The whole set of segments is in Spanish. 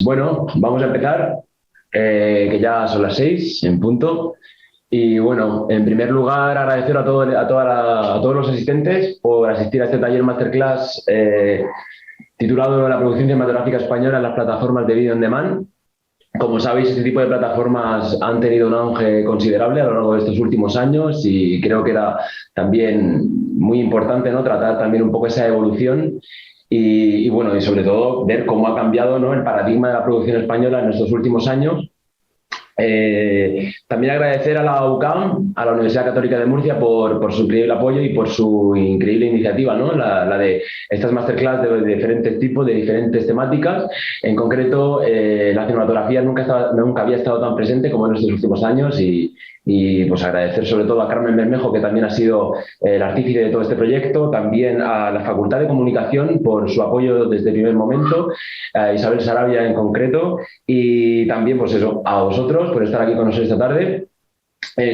Bueno, vamos a empezar, que ya son las 6 en punto. Y bueno, en primer lugar, agradecer a todos los asistentes por asistir a este taller masterclass titulado La producción cinematográfica española en las plataformas de vídeo on demand. Como sabéis, este tipo de plataformas han tenido un auge considerable a lo largo de estos últimos años y creo que era también muy importante, ¿no?, tratar también un poco esa evolución y bueno, y sobre todo ver cómo ha cambiado, ¿no?, el paradigma de la producción española en estos últimos años. También agradecer a la UCAM, a la Universidad Católica de Murcia, por su increíble apoyo y por su increíble iniciativa, ¿no? La de estas masterclass de diferentes tipos, de diferentes temáticas. En concreto, la cinematografía nunca había estado tan presente como en estos últimos años y pues agradecer sobre todo a Carmen Bermejo, que también ha sido el artífice de todo este proyecto, también a la Facultad de Comunicación por su apoyo desde el primer momento, a Isabel Sarabia en concreto, y también, pues eso, a vosotros por estar aquí con nosotros esta tarde.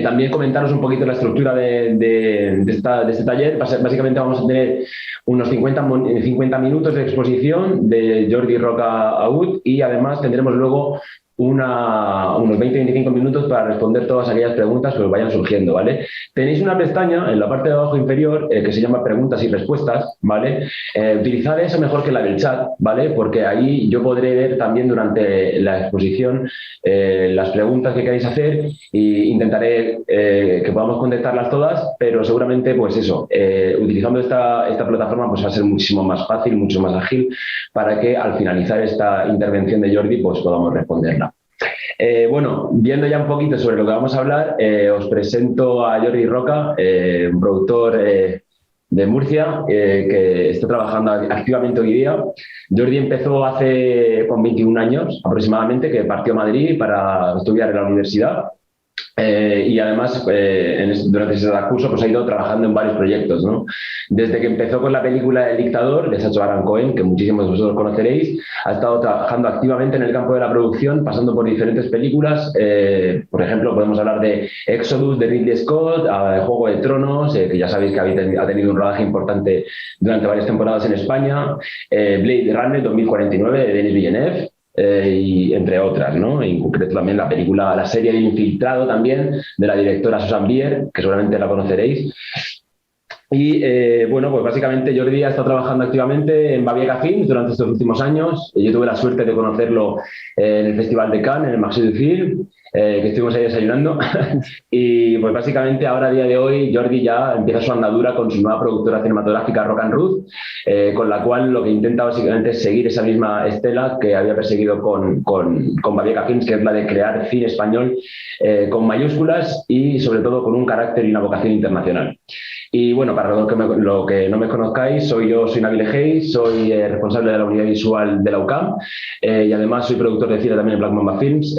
También comentaros un poquito la estructura de este taller. Básicamente vamos a tener unos 50 minutos de exposición de Jordi Roca Agut y además tendremos luego unos 20-25 minutos para responder todas aquellas preguntas que os vayan surgiendo, ¿vale? Tenéis una pestaña en la parte de abajo inferior que se llama preguntas y respuestas, ¿vale? Utilizad eso mejor que la del chat, ¿vale? Porque ahí yo podré ver también durante la exposición las preguntas que queráis hacer e intentaré que podamos contestarlas todas, pero seguramente, pues eso, utilizando esta plataforma pues va a ser muchísimo más fácil, mucho más ágil, para que al finalizar esta intervención de Jordi pues podamos responderla. Bueno, viendo ya un poquito sobre lo que vamos a hablar, os presento a Jordi Roca, un productor de Murcia, que está trabajando activamente hoy día. Jordi empezó con 21 años aproximadamente, que partió a Madrid para estudiar en la universidad. Y además, durante ese curso, pues ha ido trabajando en varios proyectos, ¿no? Desde que empezó con la película El dictador, de Sacha Baron Cohen, que muchísimos de vosotros conoceréis, ha estado trabajando activamente en el campo de la producción, pasando por diferentes películas. Por ejemplo, podemos hablar de Exodus, de Ridley Scott, de Juego de Tronos, que ya sabéis que ha tenido un rodaje importante durante varias temporadas en España, Blade Runner 2049, de Denis Villeneuve, y entre otras, ¿no? En concreto también la serie de Infiltrado también, de la directora Susan Bier, que seguramente la conoceréis. Y bueno, pues básicamente Jordi ha estado trabajando activamente en Babieca Films durante estos últimos años. Yo tuve la suerte de conocerlo en el Festival de Cannes, en el Marché du Film, que estuvimos ahí desayunando. Y pues básicamente ahora, a día de hoy, Jordi ya empieza su andadura con su nueva productora cinematográfica, Rock and Ruth, con la cual lo que intenta básicamente es seguir esa misma estela que había perseguido con Babieca Films, que es la de crear cine español con mayúsculas y sobre todo con un carácter y una vocación internacional. Y bueno, para lo que no me conozcáis, soy Nabil Ejei, soy responsable de la unidad visual de la UCAM y además soy productor de cine también en Black Mamba Films.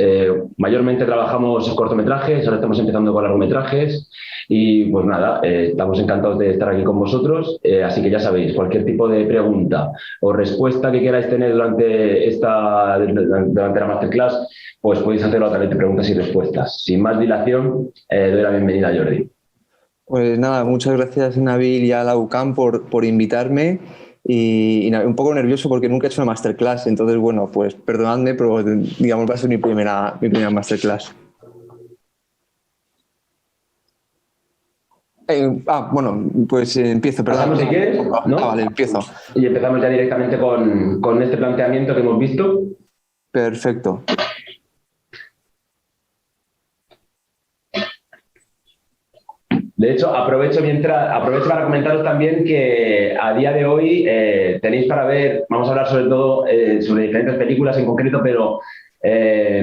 Mayormente trabajamos cortometrajes, ahora estamos empezando con largometrajes y pues nada, estamos encantados de estar aquí con vosotros. Así que ya sabéis, cualquier tipo de pregunta o respuesta que queráis tener durante la masterclass, pues podéis hacerlo a través de preguntas y respuestas. Sin más dilación, doy la bienvenida a Jordi. Pues nada, muchas gracias Nabil y a la UCAM por invitarme y un poco nervioso porque nunca he hecho una masterclass, entonces bueno, pues perdonadme, pero digamos va a ser mi primera masterclass. Bueno, pues empiezo, perdón. Si quieres, ¿no? Vale, empiezo. Y empezamos ya directamente con este planteamiento que hemos visto. Perfecto. De hecho, aprovecho para comentaros también que a día de hoy tenéis para ver, vamos a hablar sobre todo sobre diferentes películas en concreto, pero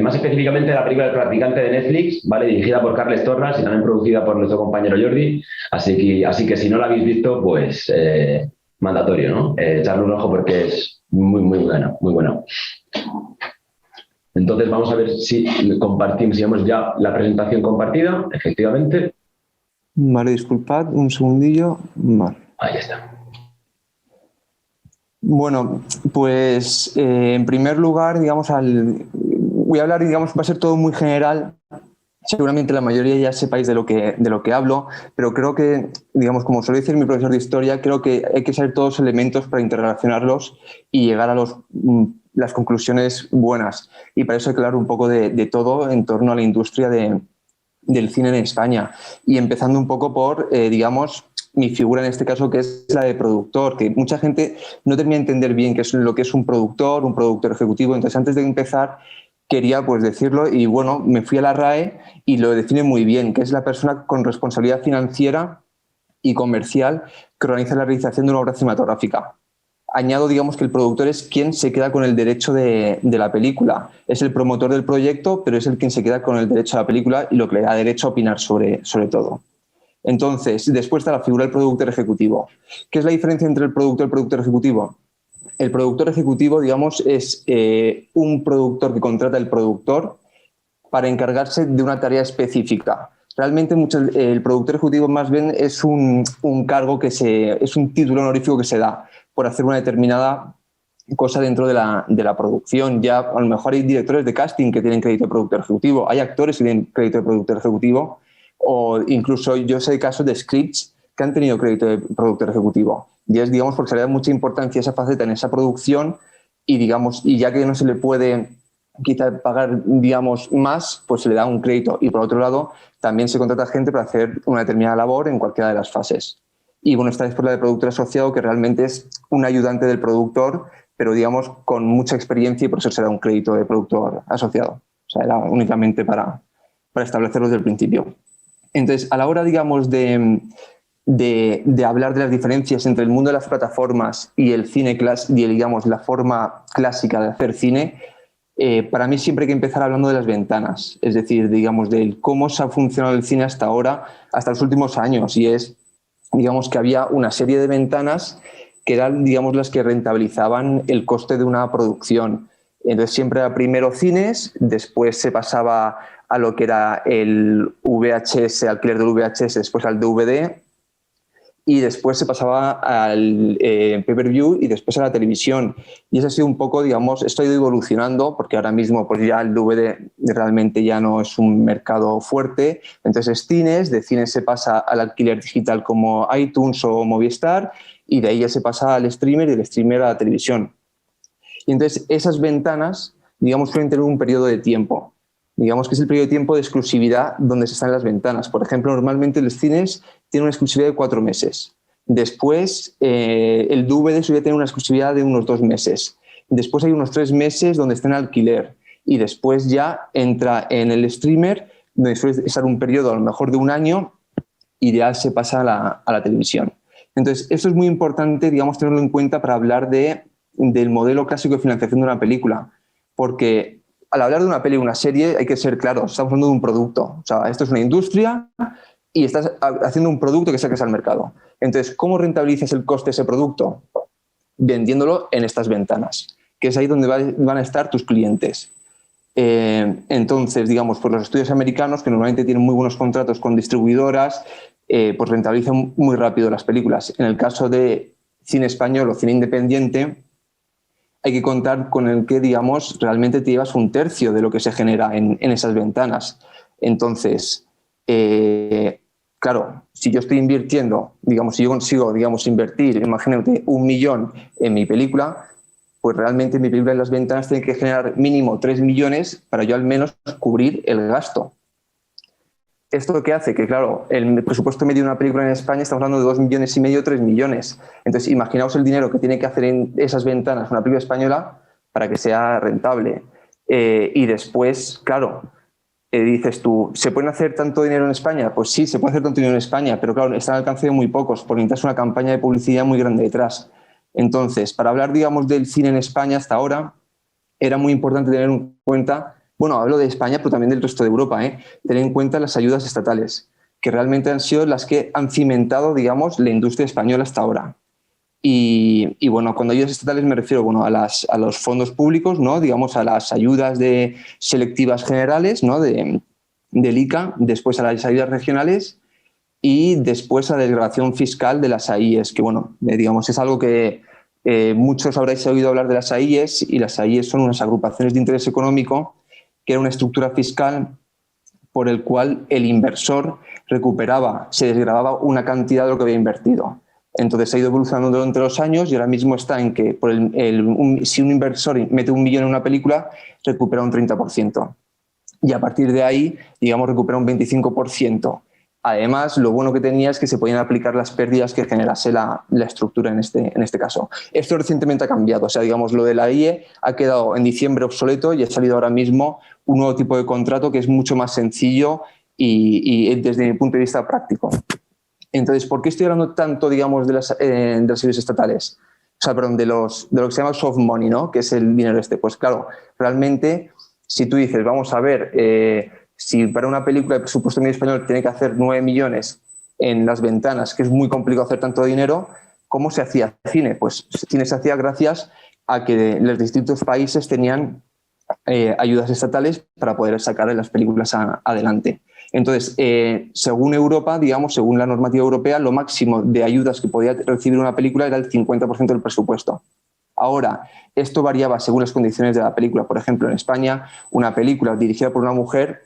más específicamente la película El practicante de Netflix, ¿vale? Dirigida por Carles Torras y también producida por nuestro compañero Jordi. Así que si no la habéis visto, pues mandatorio, ¿no? Echarle un ojo porque es muy, muy buena, muy buena. Entonces vamos a ver si compartimos, si vemos ya la presentación compartida, efectivamente. Vale, disculpad, un segundillo. Vale. Ahí está. Bueno, pues en primer lugar, digamos, voy a hablar, digamos, va a ser todo muy general. Seguramente la mayoría ya sepáis de lo que hablo, pero creo que, digamos, como suele decir mi profesor de historia, creo que hay que saber todos los elementos para interrelacionarlos y llegar a los las conclusiones buenas. Y para eso hay que hablar un poco de todo en torno a la industria del cine en España. Y empezando un poco por, digamos, mi figura en este caso, que es la de productor, que mucha gente no termina de entender bien qué es lo que es un productor ejecutivo. Entonces, antes de empezar, quería pues decirlo y bueno, me fui a la RAE y lo define muy bien, que es la persona con responsabilidad financiera y comercial que organiza la realización de una obra cinematográfica. Añado, digamos, que el productor es quien se queda con el derecho de la película. Es el promotor del proyecto, pero es el quien se queda con el derecho a la película y lo que le da derecho a opinar sobre todo. Entonces, después está la figura del productor ejecutivo. ¿Qué es la diferencia entre el productor y el productor ejecutivo? El productor ejecutivo, digamos, es un productor que contrata el productor para encargarse de una tarea específica. Realmente el productor ejecutivo más bien es un cargo es un título honorífico que se da por hacer una determinada cosa dentro de la producción. Ya a lo mejor hay directores de casting que tienen crédito de productor ejecutivo, hay actores que tienen crédito de productor ejecutivo, o incluso yo sé casos de scripts que han tenido crédito de productor ejecutivo. Y es, digamos, porque se le da mucha importancia a esa faceta en esa producción y, digamos, y ya que no se le puede quizá pagar, digamos, más, pues se le da un crédito. Y por otro lado, también se contrata gente para hacer una determinada labor en cualquiera de las fases. Y bueno, esta es por la de productor asociado, que realmente es un ayudante del productor, pero digamos con mucha experiencia y por eso se da un crédito de productor asociado. O sea, era únicamente para establecerlo desde el principio. Entonces, a la hora, digamos, de hablar de las diferencias entre el mundo de las plataformas y el cine clásico, digamos, la forma clásica de hacer cine, para mí siempre hay que empezar hablando de las ventanas, es decir, digamos, de cómo se ha funcionado el cine hasta ahora, hasta los últimos años, y es, digamos, que había una serie de ventanas que eran, digamos, las que rentabilizaban el coste de una producción. Entonces siempre era primero cines, después se pasaba a lo que era el VHS, alquiler del VHS, después al DVD, y después se pasaba al pay-per-view y después a la televisión. Y eso ha sido un poco, digamos, esto ha ido evolucionando porque ahora mismo pues ya el DVD realmente ya no es un mercado fuerte. Entonces es cines, de cines se pasa al alquiler digital como iTunes o Movistar y de ahí ya se pasa al streamer y del streamer a la televisión. Y entonces esas ventanas, digamos, suelen tener un periodo de tiempo. Digamos que es el periodo de tiempo de exclusividad donde se están las ventanas. Por ejemplo, normalmente los cines tienen una exclusividad de 4 meses. Después, el DVD suele tener una exclusividad de unos 2 meses. Después hay unos 3 meses donde está en alquiler. Y después ya entra en el streamer, donde suele estar un periodo a lo mejor de un año y ya se pasa a la televisión. Entonces, esto es muy importante, digamos, tenerlo en cuenta para hablar del modelo clásico de financiación de una película. Porque al hablar de una peli o una serie hay que ser claros, estamos hablando de un producto. O sea, esto es una industria y estás haciendo un producto que saques al mercado. Entonces, ¿cómo rentabilizas el coste de ese producto? Vendiéndolo en estas ventanas, que es ahí donde van a estar tus clientes. Entonces, digamos, pues los estudios americanos, que normalmente tienen muy buenos contratos con distribuidoras, pues rentabilizan muy rápido las películas. En el caso de cine español o cine independiente, hay que contar con el que, digamos, realmente te llevas un tercio de lo que se genera en esas ventanas. Entonces, claro, si yo estoy invirtiendo, digamos, si yo consigo, digamos, invertir, imagínate, 1 millón en mi película, pues realmente mi película en las ventanas tiene que generar mínimo 3 millones para yo al menos cubrir el gasto. ¿Esto lo que hace? Que, claro, el presupuesto medio de una película en España estamos hablando de 2,5 millones, 3 millones. Entonces, imaginaos el dinero que tiene que hacer en esas ventanas una película española para que sea rentable. Y después, claro, dices tú, ¿se puede hacer tanto dinero en España? Pues sí, se puede hacer tanto dinero en España, pero claro, está al alcance de muy pocos, porque necesitas una campaña de publicidad muy grande detrás. Entonces, para hablar, digamos, del cine en España hasta ahora, era muy importante tener en cuenta, bueno, hablo de España, pero también del resto de Europa, tener en cuenta las ayudas estatales, que realmente han sido las que han cimentado, digamos, la industria española hasta ahora. Y bueno, cuando ayudas estatales me refiero, bueno, a los fondos públicos, ¿no? Digamos, a las ayudas de selectivas generales, ¿no? Del ICA, después a las ayudas regionales y después a la desgravación fiscal de las AIES, que bueno, digamos, es algo que muchos habréis oído hablar de las AIES, y las AIES son unas agrupaciones de interés económico, que era una estructura fiscal por el cual el inversor recuperaba, se desgravaba una cantidad de lo que había invertido. Entonces ha ido evolucionando durante los años y ahora mismo está en que si un inversor mete 1 millón en una película, recupera un 30%. Y a partir de ahí, digamos, recupera un 25%. Además, lo bueno que tenía es que se podían aplicar las pérdidas que generase la estructura en este caso. Esto recientemente ha cambiado, o sea, digamos, lo de la IE ha quedado en diciembre obsoleto y ha salido ahora mismo un nuevo tipo de contrato que es mucho más sencillo y desde mi punto de vista práctico. Entonces, ¿por qué estoy hablando tanto, digamos, de las ayudas estatales? O sea, perdón, de lo que se llama soft money, ¿no? Que es el dinero este. Pues claro, realmente, si tú dices, vamos a ver, si para una película de presupuesto medio español tiene que hacer 9 millones en las ventanas, que es muy complicado hacer tanto dinero, ¿cómo se hacía cine? Pues cine se hacía gracias a que los distintos países tenían ayudas estatales para poder sacar las películas adelante. Entonces, según Europa, digamos, según la normativa europea, lo máximo de ayudas que podía recibir una película era el 50% del presupuesto. Ahora, esto variaba según las condiciones de la película. Por ejemplo, en España, una película dirigida por una mujer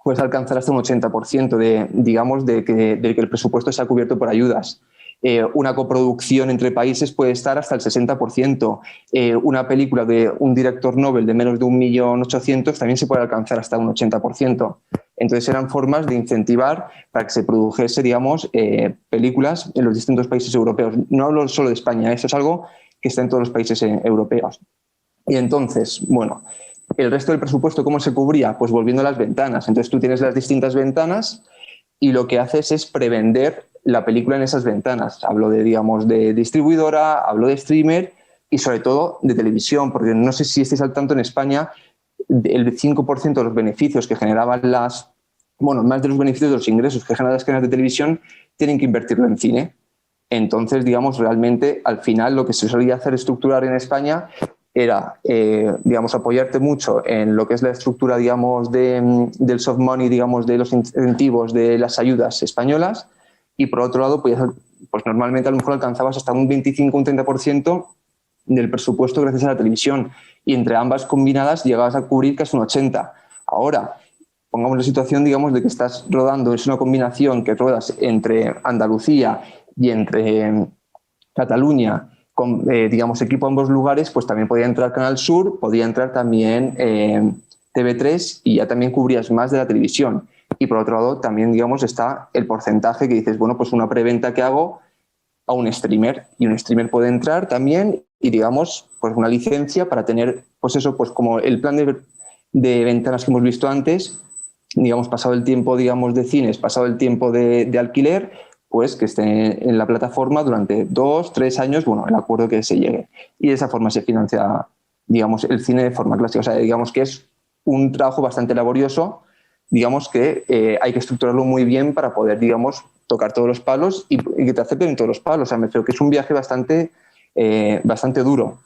puede alcanzar hasta un 80% de que el presupuesto sea cubierto por ayudas. Una coproducción entre países puede estar hasta el 60%. Una película de un director Nobel de menos de 1.800.000 también se puede alcanzar hasta un 80%. Entonces eran formas de incentivar para que se produjese, digamos, películas en los distintos países europeos. No hablo solo de España, eso es algo que está en todos los países europeos. Y entonces, bueno, el resto del presupuesto, ¿cómo se cubría? Pues volviendo a las ventanas. Entonces tú tienes las distintas ventanas y lo que haces es prevender la película en esas ventanas. Hablo digamos, de distribuidora, hablo de streamer y sobre todo de televisión, porque no sé si estáis al tanto en España, el 5% de los beneficios que generaban más de los beneficios de los ingresos que generan las cadenas de televisión tienen que invertirlo en cine. Entonces, digamos, realmente al final lo que se solía hacer estructurar en España era, digamos, apoyarte mucho en lo que es la estructura, digamos, del soft money, digamos, de los incentivos de las ayudas españolas y por otro lado, pues normalmente a lo mejor alcanzabas hasta un 25 un 30% del presupuesto gracias a la televisión y entre ambas combinadas llegabas a cubrir casi un 80%. Ahora, pongamos la situación, digamos, de que estás rodando, es una combinación que ruedas entre Andalucía y entre Cataluña, con, digamos, equipo a ambos lugares, pues también podía entrar Canal Sur, podía entrar también TV3 y ya también cubrías más de la televisión. Y por otro lado, también, digamos, está el porcentaje que dices, bueno, pues una preventa que hago a un streamer y un streamer puede entrar también y, digamos, pues una licencia para tener, pues eso, pues como el plan de ventanas que hemos visto antes, digamos, pasado el tiempo, digamos, de cines, pasado el tiempo de alquiler, pues que esté en la plataforma durante 2, 3 años, bueno, el acuerdo que se llegue. Y de esa forma se financia, digamos, el cine de forma clásica. O sea, digamos que es un trabajo bastante laborioso, digamos que hay que estructurarlo muy bien para poder, digamos, tocar todos los palos y que te acepten en todos los palos. O sea, me creo que es un viaje bastante duro.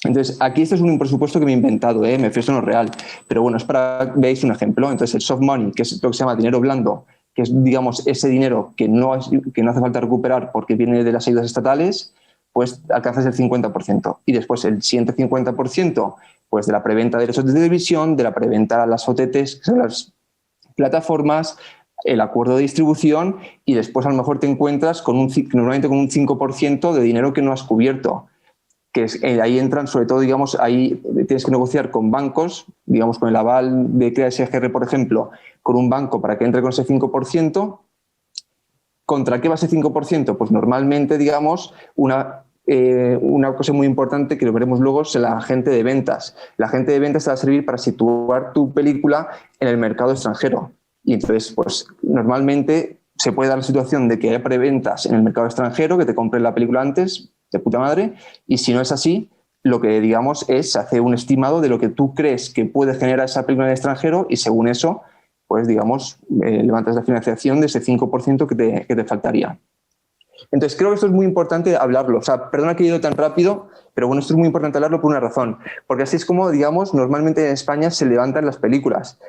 Entonces, aquí este es un presupuesto que me he inventado, me refiero a no real, pero bueno, es para que veáis un ejemplo. Entonces, el soft money, que es lo que se llama dinero blando, que es, digamos, ese dinero que no hace falta recuperar porque viene de las ayudas estatales, pues alcanzas el 50%. Y después el siguiente 50%, pues de la preventa de derechos de televisión, de la preventa a las OTTs, que son las plataformas, el acuerdo de distribución y después a lo mejor te encuentras normalmente con un 5% de dinero que no has cubierto. Que ahí entran, sobre todo, digamos, ahí tienes que negociar con bancos, digamos, con el aval de Crea SGR, por ejemplo, con un banco para que entre con ese 5%. ¿Contra qué va ese 5%? Pues normalmente, digamos, una cosa muy importante que lo veremos luego es la agente de ventas. La agente de ventas te va a servir para situar tu película en el mercado extranjero. Y entonces, pues normalmente se puede dar la situación de que haya preventas en el mercado extranjero, que te compren la película antes, de puta madre, y si no es así, lo que digamos es, se hace un estimado de lo que tú crees que puede generar esa película en el extranjero y según eso, pues digamos, levantas la financiación de ese 5% que te faltaría. Entonces, creo que esto es muy importante hablarlo. O sea, perdona que he ido tan rápido, pero bueno, esto es muy importante hablarlo por una razón. Porque así es como, digamos, normalmente en España se levantan las películas.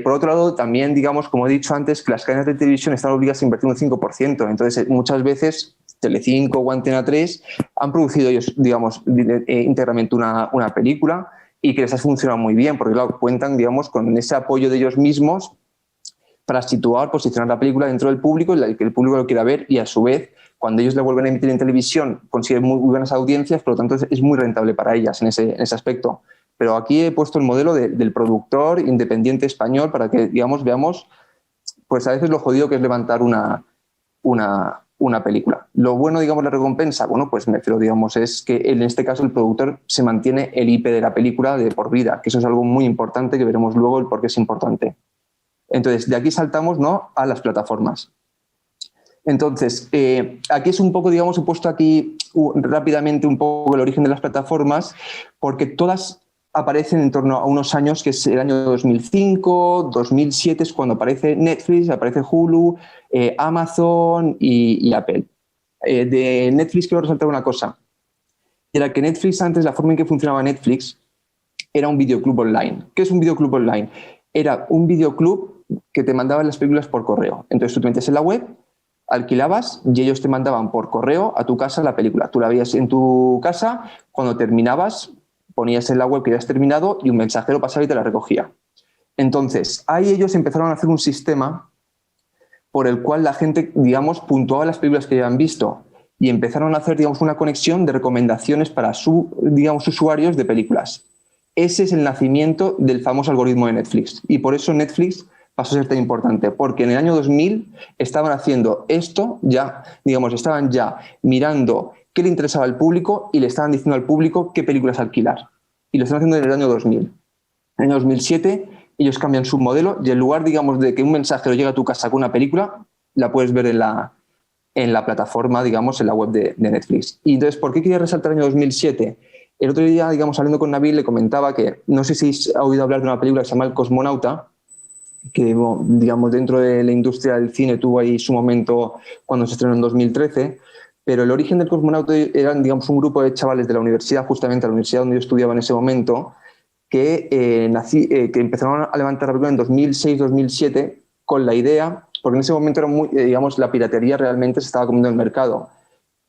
Por otro lado, también, digamos, como he dicho antes, que las cadenas de televisión están obligadas a invertir un 5%. Entonces, muchas veces Telecinco o Antena 3 han producido ellos, digamos, íntegramente una película y que les ha funcionado muy bien, porque claro, cuentan, digamos, con ese apoyo de ellos mismos para situar, posicionar la película dentro del público, que el público lo quiera ver y a su vez cuando ellos la vuelven a emitir en televisión consiguen muy buenas audiencias, por lo tanto es muy rentable para ellas en ese aspecto. Pero aquí he puesto el modelo del productor independiente español para que, digamos, veamos pues a veces lo jodido que es levantar una película. Lo bueno, digamos, la recompensa, bueno, pues me refiero, digamos, es que en este caso el productor se mantiene el IP de la película de por vida, que eso es algo muy importante, que veremos luego el por qué es importante. Entonces, de aquí saltamos, ¿no?, a las plataformas. Entonces, aquí es un poco, digamos, he puesto aquí rápidamente un poco el origen de las plataformas, porque todas aparecen en torno a unos años, que es el año 2005, 2007 es cuando aparece Netflix, aparece Hulu, Amazon y Apple. De Netflix quiero resaltar una cosa, era que Netflix antes, la forma en que funcionaba Netflix, era un videoclub online. ¿Qué es un videoclub online? Era un videoclub que te mandaban las películas por correo. Entonces tú te metes en la web, alquilabas y ellos te mandaban por correo a tu casa la película. Tú la veías en tu casa, cuando terminabas ponías en la web que ya has terminado y un mensajero pasaba y te la recogía. Entonces, ahí ellos empezaron a hacer un sistema por el cual la gente, digamos, puntuaba las películas que habían visto y empezaron a hacer, digamos, una conexión de recomendaciones para digamos, usuarios de películas. Ese es el nacimiento del famoso algoritmo de Netflix y por eso Netflix pasó a ser tan importante, porque en el año 2000 estaban haciendo esto ya, digamos, estaban ya mirando qué le interesaba al público y le estaban diciendo al público qué películas alquilar. Y lo están haciendo en el año 2000. En el año 2007 ellos cambian su modelo y en lugar, digamos, de que un mensajero llegue a tu casa con una película, la puedes ver en la plataforma, digamos, en la web de Netflix. Y entonces, ¿por qué quería resaltar el año 2007? El otro día, digamos, hablando con Nabil, le comentaba que, no sé si ha oído hablar de una película que se llama El Cosmonauta, que, digamos, dentro de la industria del cine tuvo ahí su momento cuando se estrenó en 2013, pero el origen del Cosmonauta eran, digamos, un grupo de chavales de la universidad, justamente la universidad donde yo estudiaba en ese momento, que empezaron a levantar la película en 2006-2007 con la idea, porque en ese momento era muy, digamos, la piratería realmente se estaba comiendo el mercado,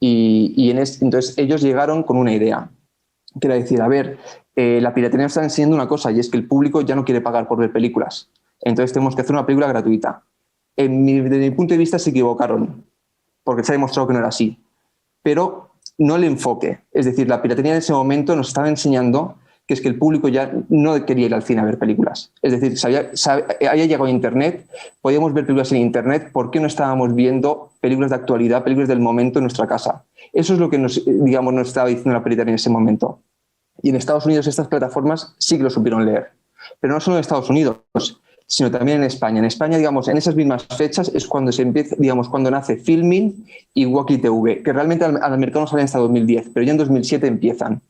entonces ellos llegaron con una idea, que era decir, a ver, la piratería nos está enseñando una cosa, y es que el público ya no quiere pagar por ver películas. Entonces tenemos que hacer una película gratuita. Desde mi punto de vista se equivocaron, porque se ha demostrado que no era así. Pero no el enfoque. Es decir, la piratería en ese momento nos estaba enseñando que es que el público ya no quería ir al cine a ver películas. Es decir, había llegado a Internet, podíamos ver películas en Internet, ¿por qué no estábamos viendo películas de actualidad, películas del momento en nuestra casa? Eso es lo que nos estaba diciendo la piratería en ese momento. Y en Estados Unidos estas plataformas sí que lo supieron leer. Pero no solo en Estados Unidos, sino también en España. En España, digamos, en esas mismas fechas es cuando se empieza, digamos, cuando nace Filmin y Walkie TV, que realmente al mercado no salen hasta 2010, pero ya en 2007 empiezan.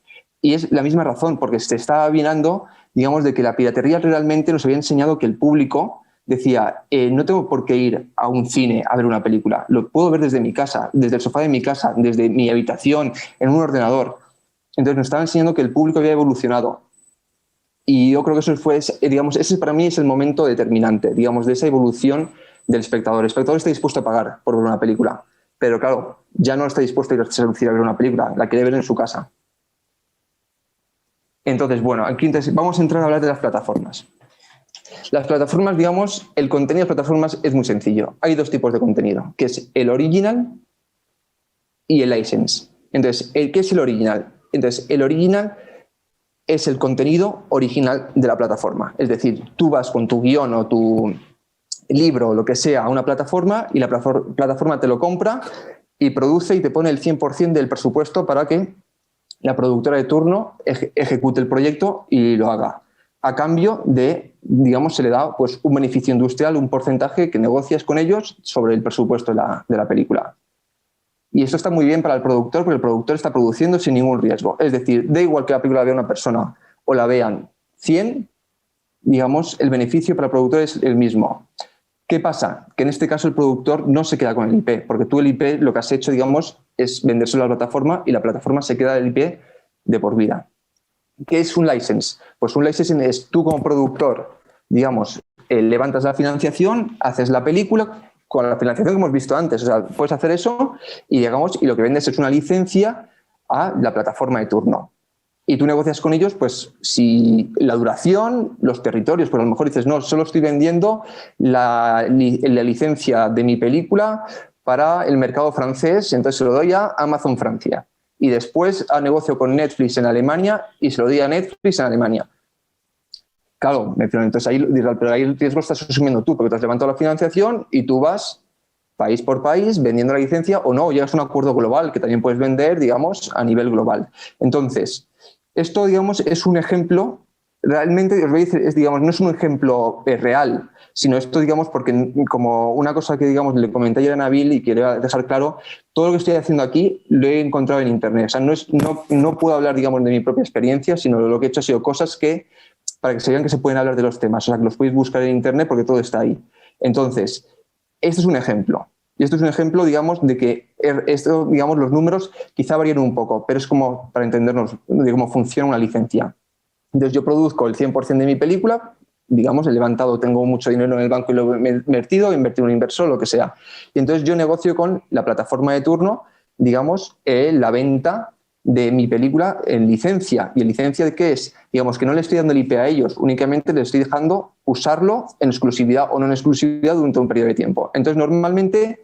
Y es la misma razón, porque se estaba mirando, digamos, de que la piratería realmente nos había enseñado que el público decía, no tengo por qué ir a un cine a ver una película, lo puedo ver desde mi casa, desde el sofá de mi casa, desde mi habitación, en un ordenador. Entonces nos estaba enseñando que el público había evolucionado. Y yo creo que eso fue, digamos, ese para mí es el momento determinante, digamos, de esa evolución del espectador. El espectador está dispuesto a pagar por ver una película, pero claro, ya no está dispuesto a ir a ver una película, la quiere ver en su casa. Entonces, bueno, aquí vamos a entrar a hablar de las plataformas. Las plataformas, digamos, el contenido de las plataformas es muy sencillo. Hay dos tipos de contenido, que es el original y el license. Entonces, ¿qué es el original? Entonces, el original es el contenido original de la plataforma. Es decir, tú vas con tu guión o tu libro o lo que sea a una plataforma y la plataforma te lo compra y produce y te pone el 100% del presupuesto para que la productora de turno ejecute el proyecto y lo haga. A cambio de, digamos, se le da pues, un beneficio industrial, un porcentaje que negocias con ellos sobre el presupuesto de la película. Y esto está muy bien para el productor, porque el productor está produciendo sin ningún riesgo. Es decir, da igual que la película la vea una persona o la vean 100, digamos, el beneficio para el productor es el mismo. ¿Qué pasa? Que en este caso el productor no se queda con el IP, porque tú el IP lo que has hecho, digamos, es vendérselo a la plataforma y la plataforma se queda del IP de por vida. ¿Qué es un license? Pues un license es tú como productor, digamos, levantas la financiación, haces la película con la financiación que hemos visto antes. O sea, puedes hacer eso y, digamos, y lo que vendes es una licencia a la plataforma de turno. Y tú negocias con ellos, pues, si la duración, los territorios, pues a lo mejor dices, no, solo estoy vendiendo la licencia de mi película para el mercado francés, entonces se lo doy a Amazon Francia. Y después negocio con Netflix en Alemania y se lo doy a Netflix en Alemania. Claro, entonces ahí dirás, pero ahí el riesgo estás asumiendo tú, porque te has levantado la financiación y tú vas país por país vendiendo la licencia o no, llegas a un acuerdo global que también puedes vender, digamos, a nivel global. Entonces, esto, digamos, es un ejemplo, realmente, os voy a decir, digamos, no es un ejemplo real, sino esto, digamos, porque como una cosa que, digamos, le comenté ayer a Nabil y quiero dejar claro, todo lo que estoy haciendo aquí lo he encontrado en Internet. O sea, no puedo hablar, digamos, de mi propia experiencia, sino lo que he hecho ha sido cosas que para que se vean que se pueden hablar de los temas, o sea, que los podéis buscar en Internet porque todo está ahí. Entonces, este es un ejemplo. Y esto es un ejemplo, digamos, de que esto, digamos, los números quizá varían un poco, pero es como para entendernos de cómo funciona una licencia. Entonces, yo produzco el 100% de mi película, digamos, he levantado, tengo mucho dinero en el banco y lo he invertido en un inversor, lo que sea. Y entonces yo negocio con la plataforma de turno, digamos, la venta de mi película en licencia. ¿Y en licencia de qué es? Digamos que no le estoy dando el IP a ellos, únicamente les estoy dejando usarlo en exclusividad o no en exclusividad durante un periodo de tiempo. Entonces, normalmente,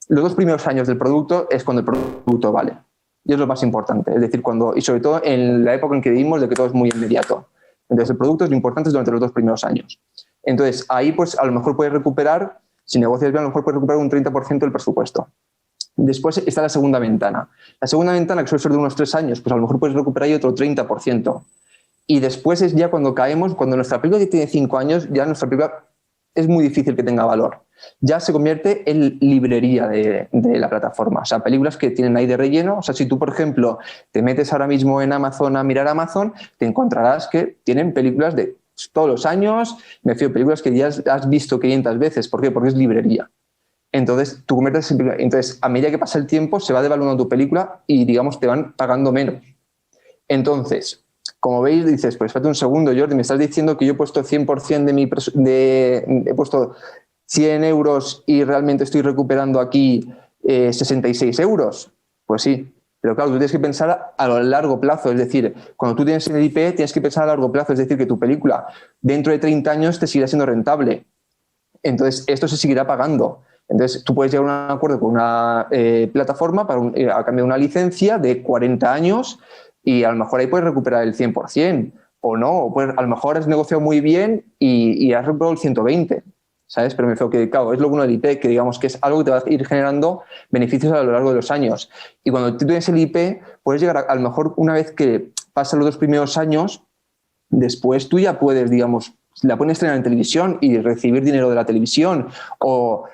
los 2 primeros años del producto es cuando el producto vale. Y es lo más importante. Es decir, y sobre todo en la época en que vivimos, de que todo es muy inmediato. Entonces, el producto es lo importante durante los 2 primeros años. Entonces, ahí, pues, a lo mejor puedes recuperar, si negocias bien, a lo mejor puedes recuperar un 30% del presupuesto. Después está la segunda ventana. La segunda ventana, que suele ser de unos 3 años, pues a lo mejor puedes recuperar ahí otro 30%. Y después es ya cuando caemos, cuando nuestra película ya tiene 5 años, ya nuestra película es muy difícil que tenga valor. Ya se convierte en librería de la plataforma. O sea, películas que tienen ahí de relleno. O sea, si tú, por ejemplo, te metes ahora mismo en Amazon a mirar Amazon, te encontrarás que tienen películas de todos los años, me refiero a películas que ya has visto 500 veces. ¿Por qué? Porque es librería. Entonces, entonces, a medida que pasa el tiempo, se va devaluando tu película y, digamos, te van pagando menos. Entonces, como veis, dices, pues espérate un segundo, Jordi, me estás diciendo que yo he puesto 100% he puesto 100 euros y realmente estoy recuperando aquí 66 euros. Pues sí, pero claro, tú tienes que pensar a lo largo plazo, es decir, cuando tú tienes el IP, tienes que pensar a largo plazo, es decir, que tu película dentro de 30 años te seguirá siendo rentable. Entonces, esto se seguirá pagando. Entonces, tú puedes llegar a un acuerdo con una plataforma a cambio de una licencia de 40 años y a lo mejor ahí puedes recuperar el 100% o no, o a lo mejor has negociado muy bien y has recuperado el 120%, ¿sabes? Pero me creo que, claro, es lo bueno del IP, que digamos que es algo que te va a ir generando beneficios a lo largo de los años. Y cuando tú tienes el IP, puedes llegar a lo mejor una vez que pasan los 2 primeros años, después tú ya puedes, digamos, la pueden estrenar en televisión y recibir dinero de la televisión o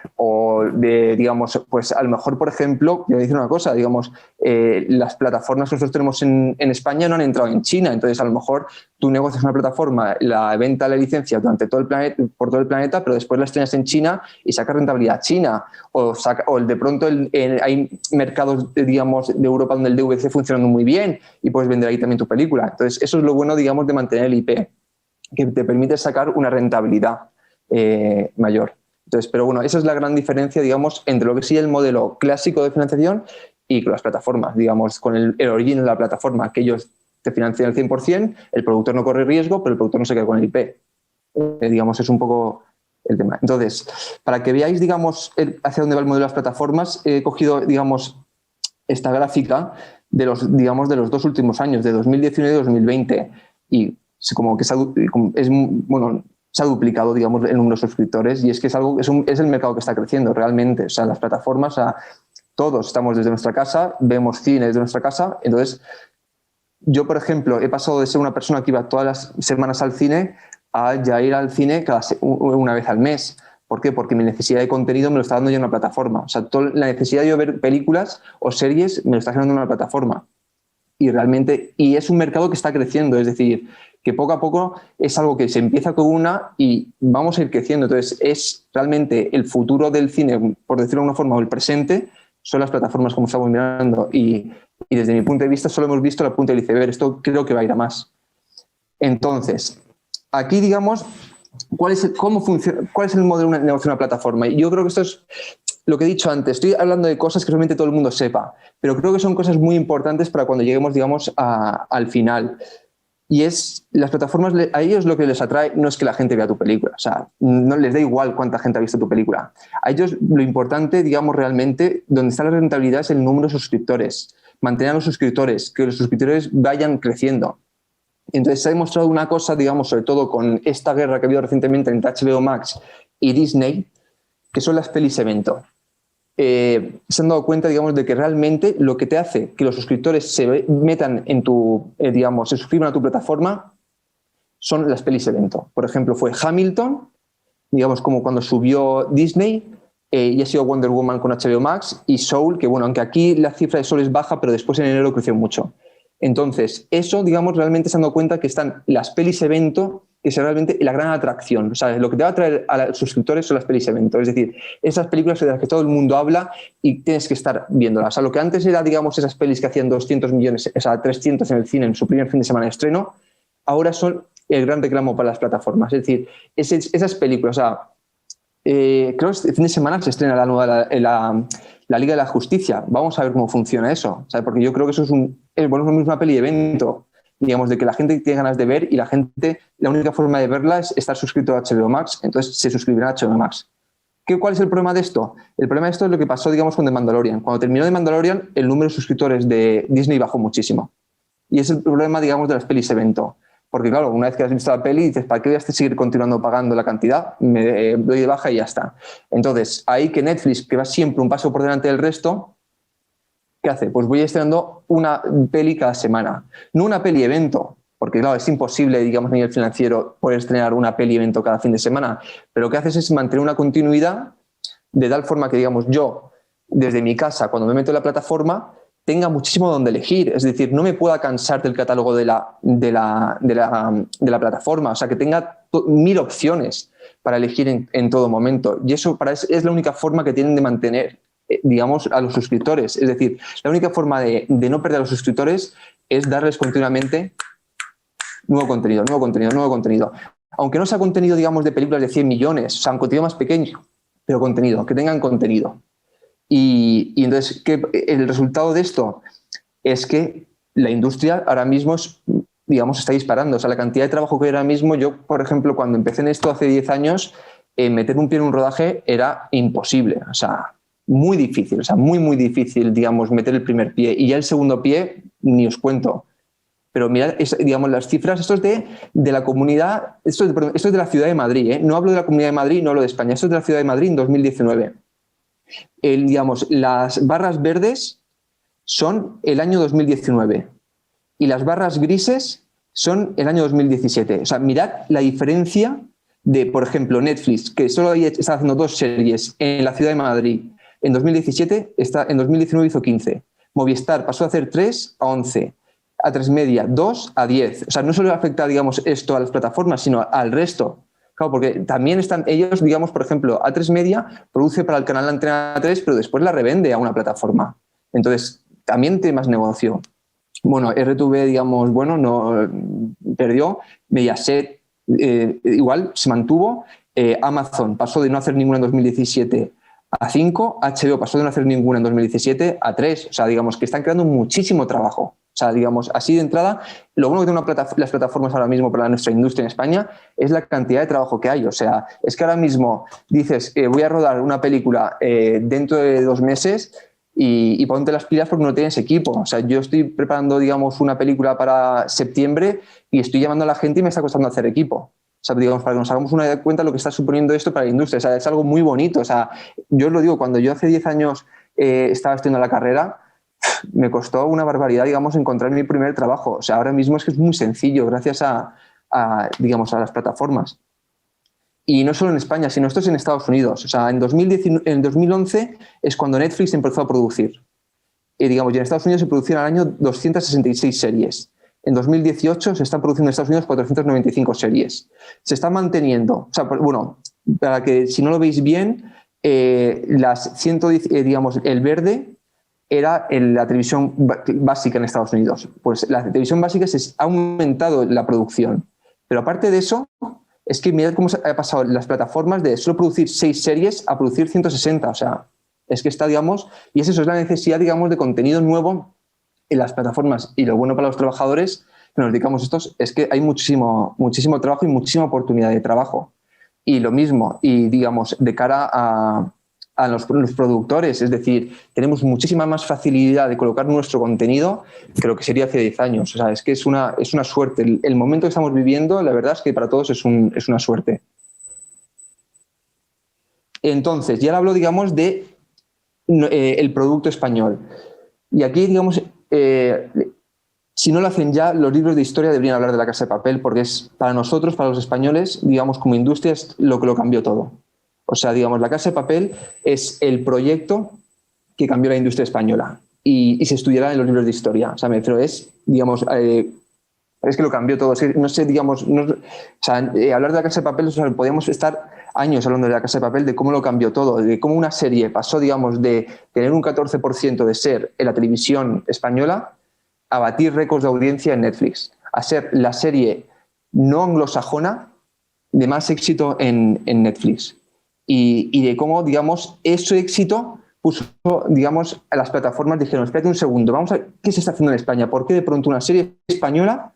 de, digamos, pues a lo mejor, por ejemplo, yo voy a decir una cosa, digamos, las plataformas que nosotros tenemos en España no han entrado en China, entonces a lo mejor tú negocias una plataforma, la venta la licencia durante todo el planeta, por todo el planeta, pero después la estrenas en China y sacas rentabilidad china o de pronto hay mercados, digamos, de Europa donde el DVC funcionando muy bien y puedes vender ahí también tu película. Entonces eso es lo bueno, digamos, de mantener el IP, que te permite sacar una rentabilidad mayor. Entonces, pero bueno, esa es la gran diferencia, digamos, entre lo que sería el modelo clásico de financiación y con las plataformas, digamos, con el origen de la plataforma, que ellos te financian al 100%, el productor no corre riesgo, pero el productor no se queda con el IP. Digamos, es un poco el tema. Entonces, para que veáis, digamos, hacia dónde va el modelo de las plataformas, he cogido, digamos, esta gráfica de los 2 últimos años, de 2019 y 2020, y como que se ha duplicado, digamos, el número de suscriptores y es que es el mercado que está creciendo realmente. O sea, las plataformas, todos estamos desde nuestra casa, vemos cine desde nuestra casa. Entonces, yo, por ejemplo, he pasado de ser una persona que iba todas las semanas al cine a ya ir al cine una vez al mes. ¿Por qué? Porque mi necesidad de contenido me lo está dando ya una plataforma. O sea, la necesidad de yo ver películas o series me lo está generando una plataforma. Y es un mercado que está creciendo, es decir, que poco a poco es algo que se empieza con una y vamos a ir creciendo. Entonces, es realmente el futuro del cine, por decirlo de una forma, o el presente, son las plataformas como estamos mirando. Y desde mi punto de vista solo hemos visto la punta del iceberg. Esto creo que va a ir a más. Entonces, aquí, digamos, ¿cuál es el modelo de negocio de una plataforma? Y yo creo que esto es lo que he dicho antes. Estoy hablando de cosas que realmente todo el mundo sepa, pero creo que son cosas muy importantes para cuando lleguemos, digamos, al final. Y las plataformas, a ellos lo que les atrae no es que la gente vea tu película, o sea, no les da igual cuánta gente ha visto tu película. A ellos lo importante, digamos, realmente, donde está la rentabilidad es el número de suscriptores, mantener a los suscriptores, que los suscriptores vayan creciendo. Entonces se ha demostrado una cosa, digamos, sobre todo con esta guerra que ha habido recientemente entre HBO Max y Disney, que son las pelis evento. Se han dado cuenta, digamos, de que realmente lo que te hace que los suscriptores se metan en tu, digamos, se suscriban a tu plataforma son las pelis evento. Por ejemplo, fue Hamilton, digamos, como cuando subió Disney, y ha sido Wonder Woman con HBO Max, y Soul, que bueno, aunque aquí la cifra de Soul es baja, pero después en enero creció mucho. Entonces, eso, digamos, realmente se han dado cuenta que están las pelis evento, que es realmente la gran atracción. O sea, lo que te va a traer a los suscriptores son las pelis evento. Es decir, esas películas de las que todo el mundo habla y tienes que estar viéndolas. O sea, lo que antes era, digamos, esas pelis que hacían 200 millones, o sea, 300 en el cine en su primer fin de semana de estreno, ahora son el gran reclamo para las plataformas. Es decir, esas películas, o sea, creo que este fin de semana se estrena la nueva la Liga de la Justicia. Vamos a ver cómo funciona eso, ¿sabes? Porque yo creo que eso es una peli de evento, digamos, de que la gente tiene ganas de ver y la única forma de verla es estar suscrito a HBO Max, entonces se suscribirá a HBO Max. ¿Cuál es el problema de esto? El problema de esto es lo que pasó, digamos, con The Mandalorian. Cuando terminó The Mandalorian, el número de suscriptores de Disney bajó muchísimo. Y es el problema, digamos, de las pelis evento. Porque claro, una vez que has visto la peli, dices, ¿para qué voy a seguir continuando pagando la cantidad? Me doy de baja y ya está. Entonces, ahí que Netflix, que va siempre un paso por delante del resto, ¿qué hace? Pues voy estrenando una peli cada semana. No una peli evento, porque claro, es imposible, digamos, a nivel financiero poder estrenar una peli evento cada fin de semana. Pero lo que haces es mantener una continuidad de tal forma que, digamos, yo, desde mi casa, cuando me meto en la plataforma, tenga muchísimo donde elegir, es decir, no me pueda cansar del catálogo de la plataforma, o sea, que tenga 1000 opciones para elegir en todo momento. Y eso es la única forma que tienen de mantener, digamos, a los suscriptores. Es decir, la única forma de no perder a los suscriptores es darles continuamente nuevo contenido, nuevo contenido, nuevo contenido. Aunque no sea contenido, digamos, de películas de 100 millones, o sea, un contenido más pequeño, pero contenido, que tengan contenido. Y entonces, el resultado de esto es que la industria ahora mismo digamos, está disparando. O sea, la cantidad de trabajo que hay ahora mismo, yo, por ejemplo, cuando empecé en esto hace 10 años, meter un pie en un rodaje era imposible. O sea, muy difícil. O sea, muy, muy difícil, digamos, meter el primer pie. Y ya el segundo pie, ni os cuento. Pero mirad, digamos, las cifras, esto es de la comunidad, esto es de la ciudad de Madrid, ¿eh? No hablo de la Comunidad de Madrid, no hablo de España, esto es de la ciudad de Madrid en 2019. Digamos, las barras verdes son el año 2019 y las barras grises son el año 2017. O sea, mirad la diferencia de, por ejemplo, Netflix, que solo está haciendo 2 series en la ciudad de Madrid. En 2017, en 2019 hizo 15. Movistar pasó a hacer 3 a 11. A3 Media, 2 a 10. O sea, no solo afecta, digamos, esto a las plataformas, sino al resto. Claro, porque también están ellos, digamos, por ejemplo, A3 Media produce para el canal Antena 3, pero después la revende a una plataforma. Entonces, también tiene más negocio. Bueno, RTV, digamos, bueno, no perdió. Mediaset igual se mantuvo. Amazon pasó de no hacer ninguna en 2017 a 5. HBO pasó de no hacer ninguna en 2017 a 3. O sea, digamos que están creando muchísimo trabajo. O sea, digamos, así de entrada, lo bueno que tienen las plataformas ahora mismo para nuestra industria en España es la cantidad de trabajo que hay. O sea, es que ahora mismo dices, voy a rodar una película dentro de 2 meses y ponte las pilas porque no tienes equipo. O sea, yo estoy preparando, digamos, una película para septiembre y estoy llamando a la gente y me está costando hacer equipo. O sea, digamos, para que nos hagamos una cuenta de lo que está suponiendo esto para la industria. O sea, es algo muy bonito. O sea, yo os lo digo, cuando yo hace 10 años estaba estudiando la carrera, me costó una barbaridad, digamos, encontrar mi primer trabajo. O sea, ahora mismo es que es muy sencillo gracias digamos, a las plataformas. Y no solo en España, sino esto es en Estados Unidos. O sea, en 2011 es cuando Netflix empezó a producir. Digamos, y en Estados Unidos se producían al año 266 series. En 2018 se están produciendo en Estados Unidos 495 series. Se está manteniendo, o sea, bueno, para que si no lo veis bien, las 110, digamos, el verde era la televisión básica en Estados Unidos. Pues la televisión básica ha aumentado la producción. Pero aparte de eso, es que mirad cómo ha pasado las plataformas de solo producir 6 series a producir 160. O sea, es que está, digamos, y es eso, es la necesidad, digamos, de contenido nuevo en las plataformas. Y lo bueno para los trabajadores, que nos dedicamos a estos, es que hay muchísimo trabajo y muchísima oportunidad de trabajo. Y lo mismo, y digamos, de cara a los productores, es decir, tenemos muchísima más facilidad de colocar nuestro contenido que lo que sería hace 10 años. O sea, es que es una suerte. El momento que estamos viviendo, la verdad es que para todos es una suerte. Entonces, ya hablo, digamos, de el producto español. Y aquí, digamos, si no lo hacen ya, los libros de historia deberían hablar de La Casa de Papel, porque es para nosotros, para los españoles, digamos, como industria, es lo que lo cambió todo. O sea, digamos, La Casa de Papel es el proyecto que cambió la industria española y se estudiará en los libros de historia. O sea, pero es, digamos, es que lo cambió todo. No sé, digamos, hablar de La Casa de Papel, o sea, podríamos estar años hablando de La Casa de Papel, de cómo lo cambió todo, de cómo una serie pasó, digamos, de tener un 14% de ser en la televisión española a batir récords de audiencia en Netflix, a ser la serie no anglosajona de más éxito en Netflix. Y de cómo, digamos, ese éxito puso, digamos, a las plataformas, dijeron, espérate un segundo, vamos a ver qué se está haciendo en España, por qué de pronto una serie española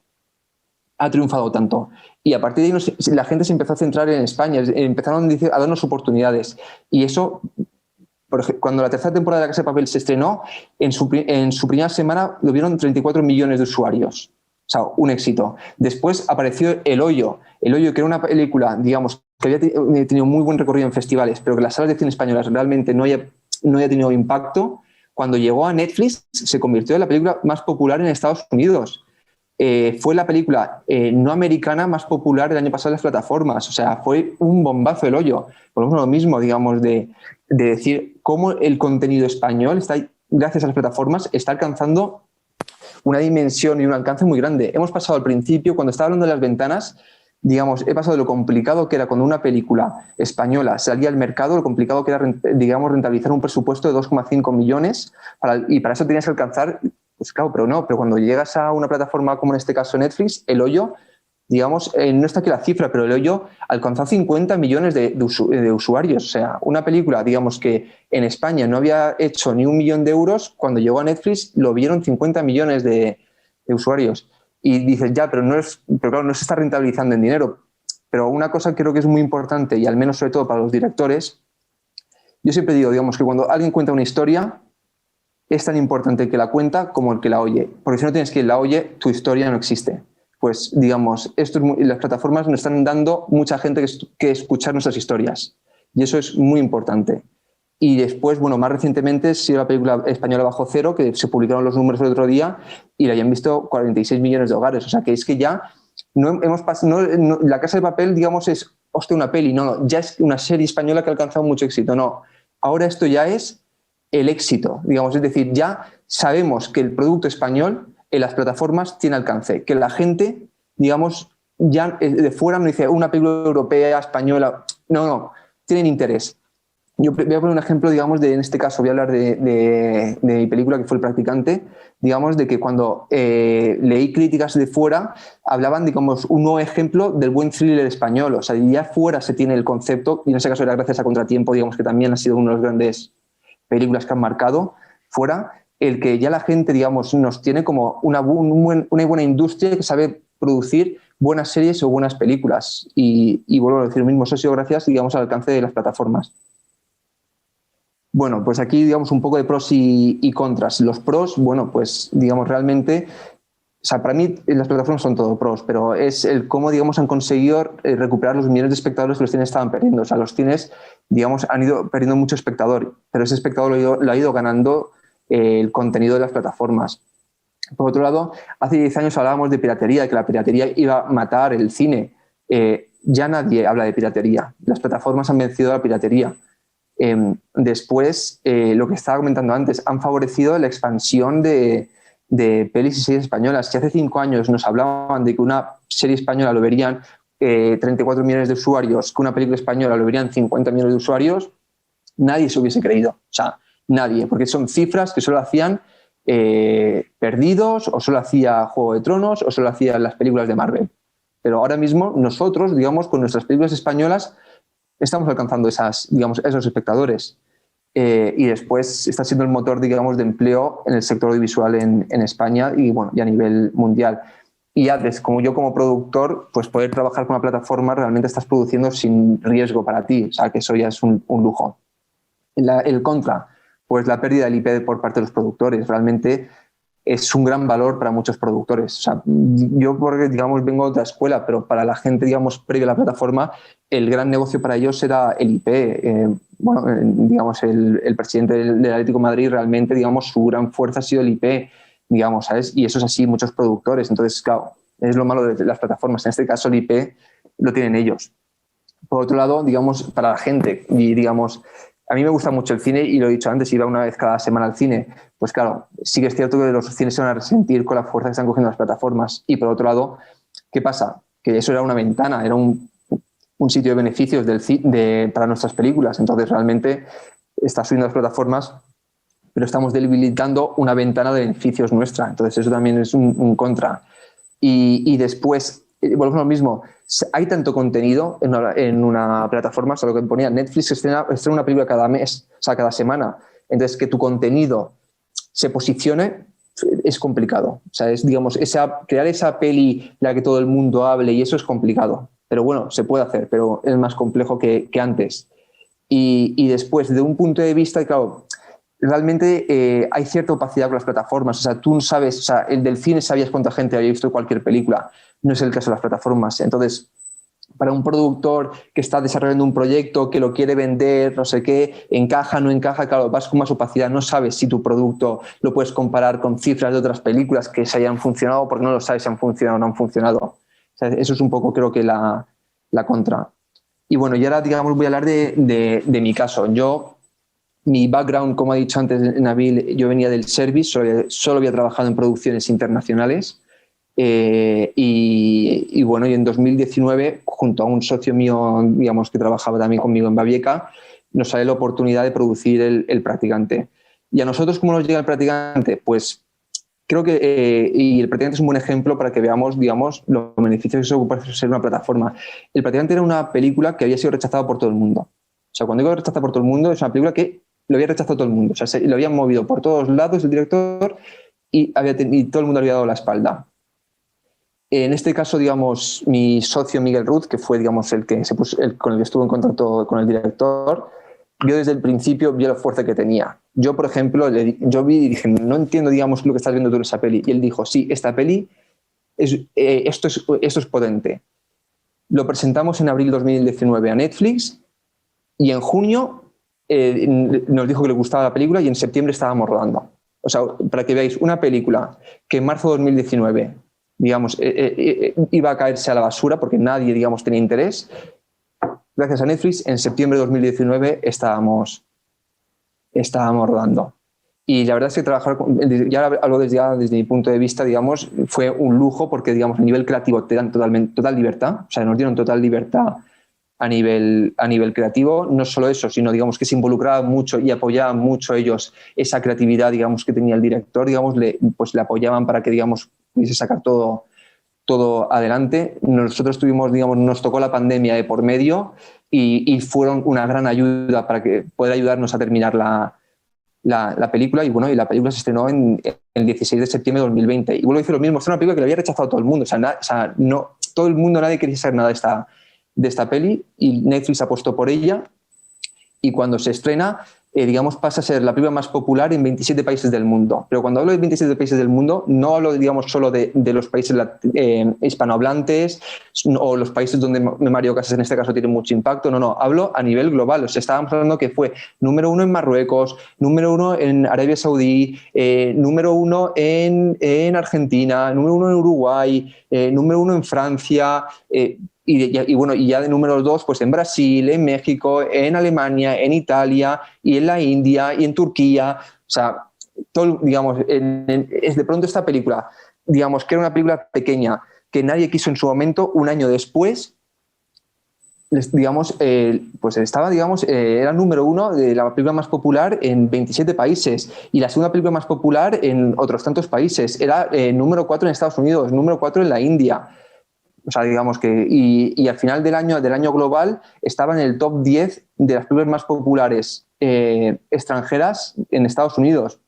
ha triunfado tanto. Y a partir de ahí la gente se empezó a centrar en España, empezaron a darnos oportunidades. Y eso, por ejemplo, cuando la tercera temporada de La Casa de Papel se estrenó, en su primera semana lo vieron 34 millones de usuarios. O sea, un éxito. Después apareció El Hoyo. El Hoyo, que era una película, digamos, que había tenido muy buen recorrido en festivales, pero que las salas de cine españolas realmente no haya tenido impacto. Cuando llegó a Netflix, se convirtió en la película más popular en Estados Unidos. Fue la película no americana más popular el año pasado en las plataformas. O sea, fue un bombazo El Hoyo. Por lo mismo, digamos, de decir cómo el contenido español, gracias a las plataformas, está alcanzando una dimensión y un alcance muy grande. Hemos pasado al principio, cuando estaba hablando de las ventanas, digamos, he pasado de lo complicado que era cuando una película española salía al mercado, lo complicado que era, digamos, rentabilizar un presupuesto de 2,5 millones y para eso tenías que alcanzar, pues claro, pero cuando llegas a una plataforma como en este caso Netflix, El Hoyo, digamos, no está aquí la cifra, pero El Hoyo alcanzó 50 millones de usuarios. O sea, una película, digamos, que en España no había hecho ni 1 millón de euros, cuando llegó a Netflix lo vieron 50 millones de usuarios. Y dices, ya, pero claro, no se está rentabilizando en dinero. Pero una cosa creo que es muy importante, y al menos sobre todo para los directores, yo siempre digo, digamos, que cuando alguien cuenta una historia, es tan importante el que la cuenta como el que la oye. Porque si no tienes quien la oye, tu historia no existe. Pues, digamos, las plataformas nos están dando mucha gente que escuchar nuestras historias. Y eso es muy importante. Y después, bueno, más recientemente ha sido la película española Bajo Cero, que se publicaron los números el otro día y la hayan visto 46 millones de hogares. O sea, que es que ya La Casa de Papel, digamos, es una peli. No, ya es una serie española que ha alcanzado mucho éxito. No, ahora esto ya es el éxito, digamos. Es decir, ya sabemos que el producto español en las plataformas tiene alcance, que la gente, digamos, ya de fuera no dice una película europea, española. No, tienen interés. Yo voy a poner un ejemplo, digamos, en este caso voy a hablar de mi película, que fue El Practicante, digamos, de que cuando leí críticas de fuera, hablaban, digamos, un nuevo ejemplo del buen thriller español. O sea, ya fuera se tiene el concepto, y en ese caso era gracias a Contratiempo, digamos, que también ha sido una de las grandes películas que han marcado fuera, el que ya la gente, digamos, nos tiene como una buena industria que sabe producir buenas series o buenas películas. Y vuelvo a decir lo mismo, eso ha sido gracias, digamos, al alcance de las plataformas. Bueno, pues aquí, digamos, un poco de pros y contras. Los pros, bueno, pues, digamos, realmente, o sea, para mí las plataformas son todo pros, pero es el cómo, digamos, han conseguido recuperar los millones de espectadores que los cines estaban perdiendo. O sea, los cines, digamos, han ido perdiendo mucho espectador, pero ese espectador lo ha ido ganando el contenido de las plataformas. Por otro lado, hace 10 años hablábamos de piratería, que la piratería iba a matar el cine. Ya nadie habla de piratería. Las plataformas han vencido a la piratería. Después, lo que estaba comentando antes, han favorecido la expansión de pelis y series españolas. Si hace 5 años nos hablaban de que una serie española lo verían 34 millones de usuarios, que una película española lo verían 50 millones de usuarios, nadie se hubiese creído. O sea, nadie, porque son cifras que solo hacían Perdidos, o solo hacía Juego de Tronos, o solo hacían las películas de Marvel. Pero ahora mismo nosotros, digamos, con nuestras películas españolas, estamos alcanzando esos espectadores. Y después está siendo el motor, digamos, de empleo en el sector audiovisual en España y, bueno, y a nivel mundial. y haces, como yo como productor, pues poder trabajar con una plataforma, realmente estás produciendo sin riesgo para ti, o sea, que eso ya es un lujo. El contra, pues la pérdida del IP por parte de los productores, realmente es un gran valor para muchos productores. O sea, yo, porque, digamos, vengo de otra escuela, pero para la gente, digamos, previa a la plataforma, el gran negocio para ellos era el IP. Digamos, el presidente del Atlético de Madrid realmente, digamos, su gran fuerza ha sido el IP, digamos, ¿sabes? Y eso es así, muchos productores. Entonces, claro, es lo malo de las plataformas. En este caso, el IP lo tienen ellos. Por otro lado, digamos, para la gente, y digamos, a mí me gusta mucho el cine y lo he dicho antes, iba una vez cada semana al cine. Pues claro, sí que es cierto que los cines se van a resentir con la fuerza que están cogiendo las plataformas. Y por otro lado, ¿qué pasa? Que eso era una ventana, era un sitio de beneficios para nuestras películas. Entonces realmente está subiendo las plataformas, pero estamos debilitando una ventana de beneficios nuestra. Entonces eso también es un contra. Y después, volvemos a lo mismo, hay tanto contenido en una plataforma, o sea, lo que ponía Netflix estrena una película cada mes, o sea, cada semana. Entonces, que tu contenido se posicione es complicado. O sea, es, digamos, crear esa peli la que todo el mundo hable, y eso es complicado. Pero bueno, se puede hacer, pero es más complejo que antes. Y después, de un punto de vista, claro, realmente hay cierta opacidad con las plataformas. O sea, tú no sabes, o sea, el del cine sabías cuánta gente había visto cualquier película. No es el caso de las plataformas. Entonces, para un productor que está desarrollando un proyecto, que lo quiere vender, no sé qué, encaja, no encaja, claro, vas con más opacidad, no sabes si tu producto lo puedes comparar con cifras de otras películas que se hayan funcionado, porque no lo sabes si han funcionado o no han funcionado. O sea, eso es un poco, creo que, la contra. Y bueno, y ahora, digamos, voy a hablar de mi caso. Mi background, como ha dicho antes Nabil, yo venía del service, solo había trabajado en producciones internacionales. Y bueno, y en 2019, junto a un socio mío, digamos, que trabajaba también conmigo en Babieca, nos sale la oportunidad de producir el Practicante. ¿Y a nosotros cómo nos llega el Practicante? Pues creo que, y el Practicante es un buen ejemplo para que veamos, digamos, los beneficios que eso puede ser una plataforma. El Practicante era una película que había sido rechazada por todo el mundo. O sea, cuando digo rechazada por todo el mundo, es una película que lo había rechazado todo el mundo. O sea, lo habían movido por todos lados el director y todo el mundo le había dado la espalda. En este caso, digamos, mi socio Miguel Ruz, que fue, digamos, con el que estuvo en contacto con el director, yo desde el principio vi la fuerza que tenía. Yo, por ejemplo, yo vi y dije, no entiendo, digamos, lo que estás viendo tú en esa peli. Y él dijo, sí, esta peli, esto es potente. Lo presentamos en abril de 2019 a Netflix y en junio nos dijo que le gustaba la película y en septiembre estábamos rodando. O sea, para que veáis, una película que en marzo de 2019, digamos, iba a caerse a la basura porque nadie, digamos, tenía interés. Gracias a Netflix, en septiembre de 2019 estábamos rodando. Y la verdad es que trabajar, ya hablo desde mi punto de vista, digamos, fue un lujo porque, digamos, a nivel creativo te dan total libertad, o sea, nos dieron total libertad a nivel creativo. No solo eso, sino, digamos, que se involucraban mucho y apoyaban mucho ellos esa creatividad, digamos, que tenía el director, digamos, pues le apoyaban para que, digamos, pudiese sacar todo adelante. Nosotros nos tocó la pandemia de por medio y fueron una gran ayuda para poder ayudarnos a terminar la película. Y bueno, y la película se estrenó el 16 de septiembre de 2020. Y vuelvo a decir lo mismo, es una película que le había rechazado todo el mundo. Todo el mundo, nadie quería saber nada de esta peli, y Netflix apostó por ella. Y cuando se estrena, digamos, pasa a ser la película más popular en 27 países del mundo. Pero cuando hablo de 27 países del mundo, no hablo, digamos, solo de los países hispanohablantes o los países donde Mario Casas en este caso tiene mucho impacto. No, hablo a nivel global. O sea, estábamos hablando que fue número 1 en Marruecos, número 1 en Arabia Saudí, número 1 en Argentina, número 1 en Uruguay, número 1 en Francia, y bueno, y ya de número 2, pues en Brasil, en México, en Alemania, en Italia, y en la India, y en Turquía. O sea, digamos, es de pronto esta película, digamos, que era una película pequeña, que nadie quiso en su momento, un año después, digamos, pues estaba, digamos, era número 1 de la película más popular en 27 países, y la segunda película más popular en otros tantos países. Era número 4 en Estados Unidos, número 4 en la India. O sea, digamos que, y al final del año global estaba en el top 10 de las películas más populares extranjeras en Estados Unidos.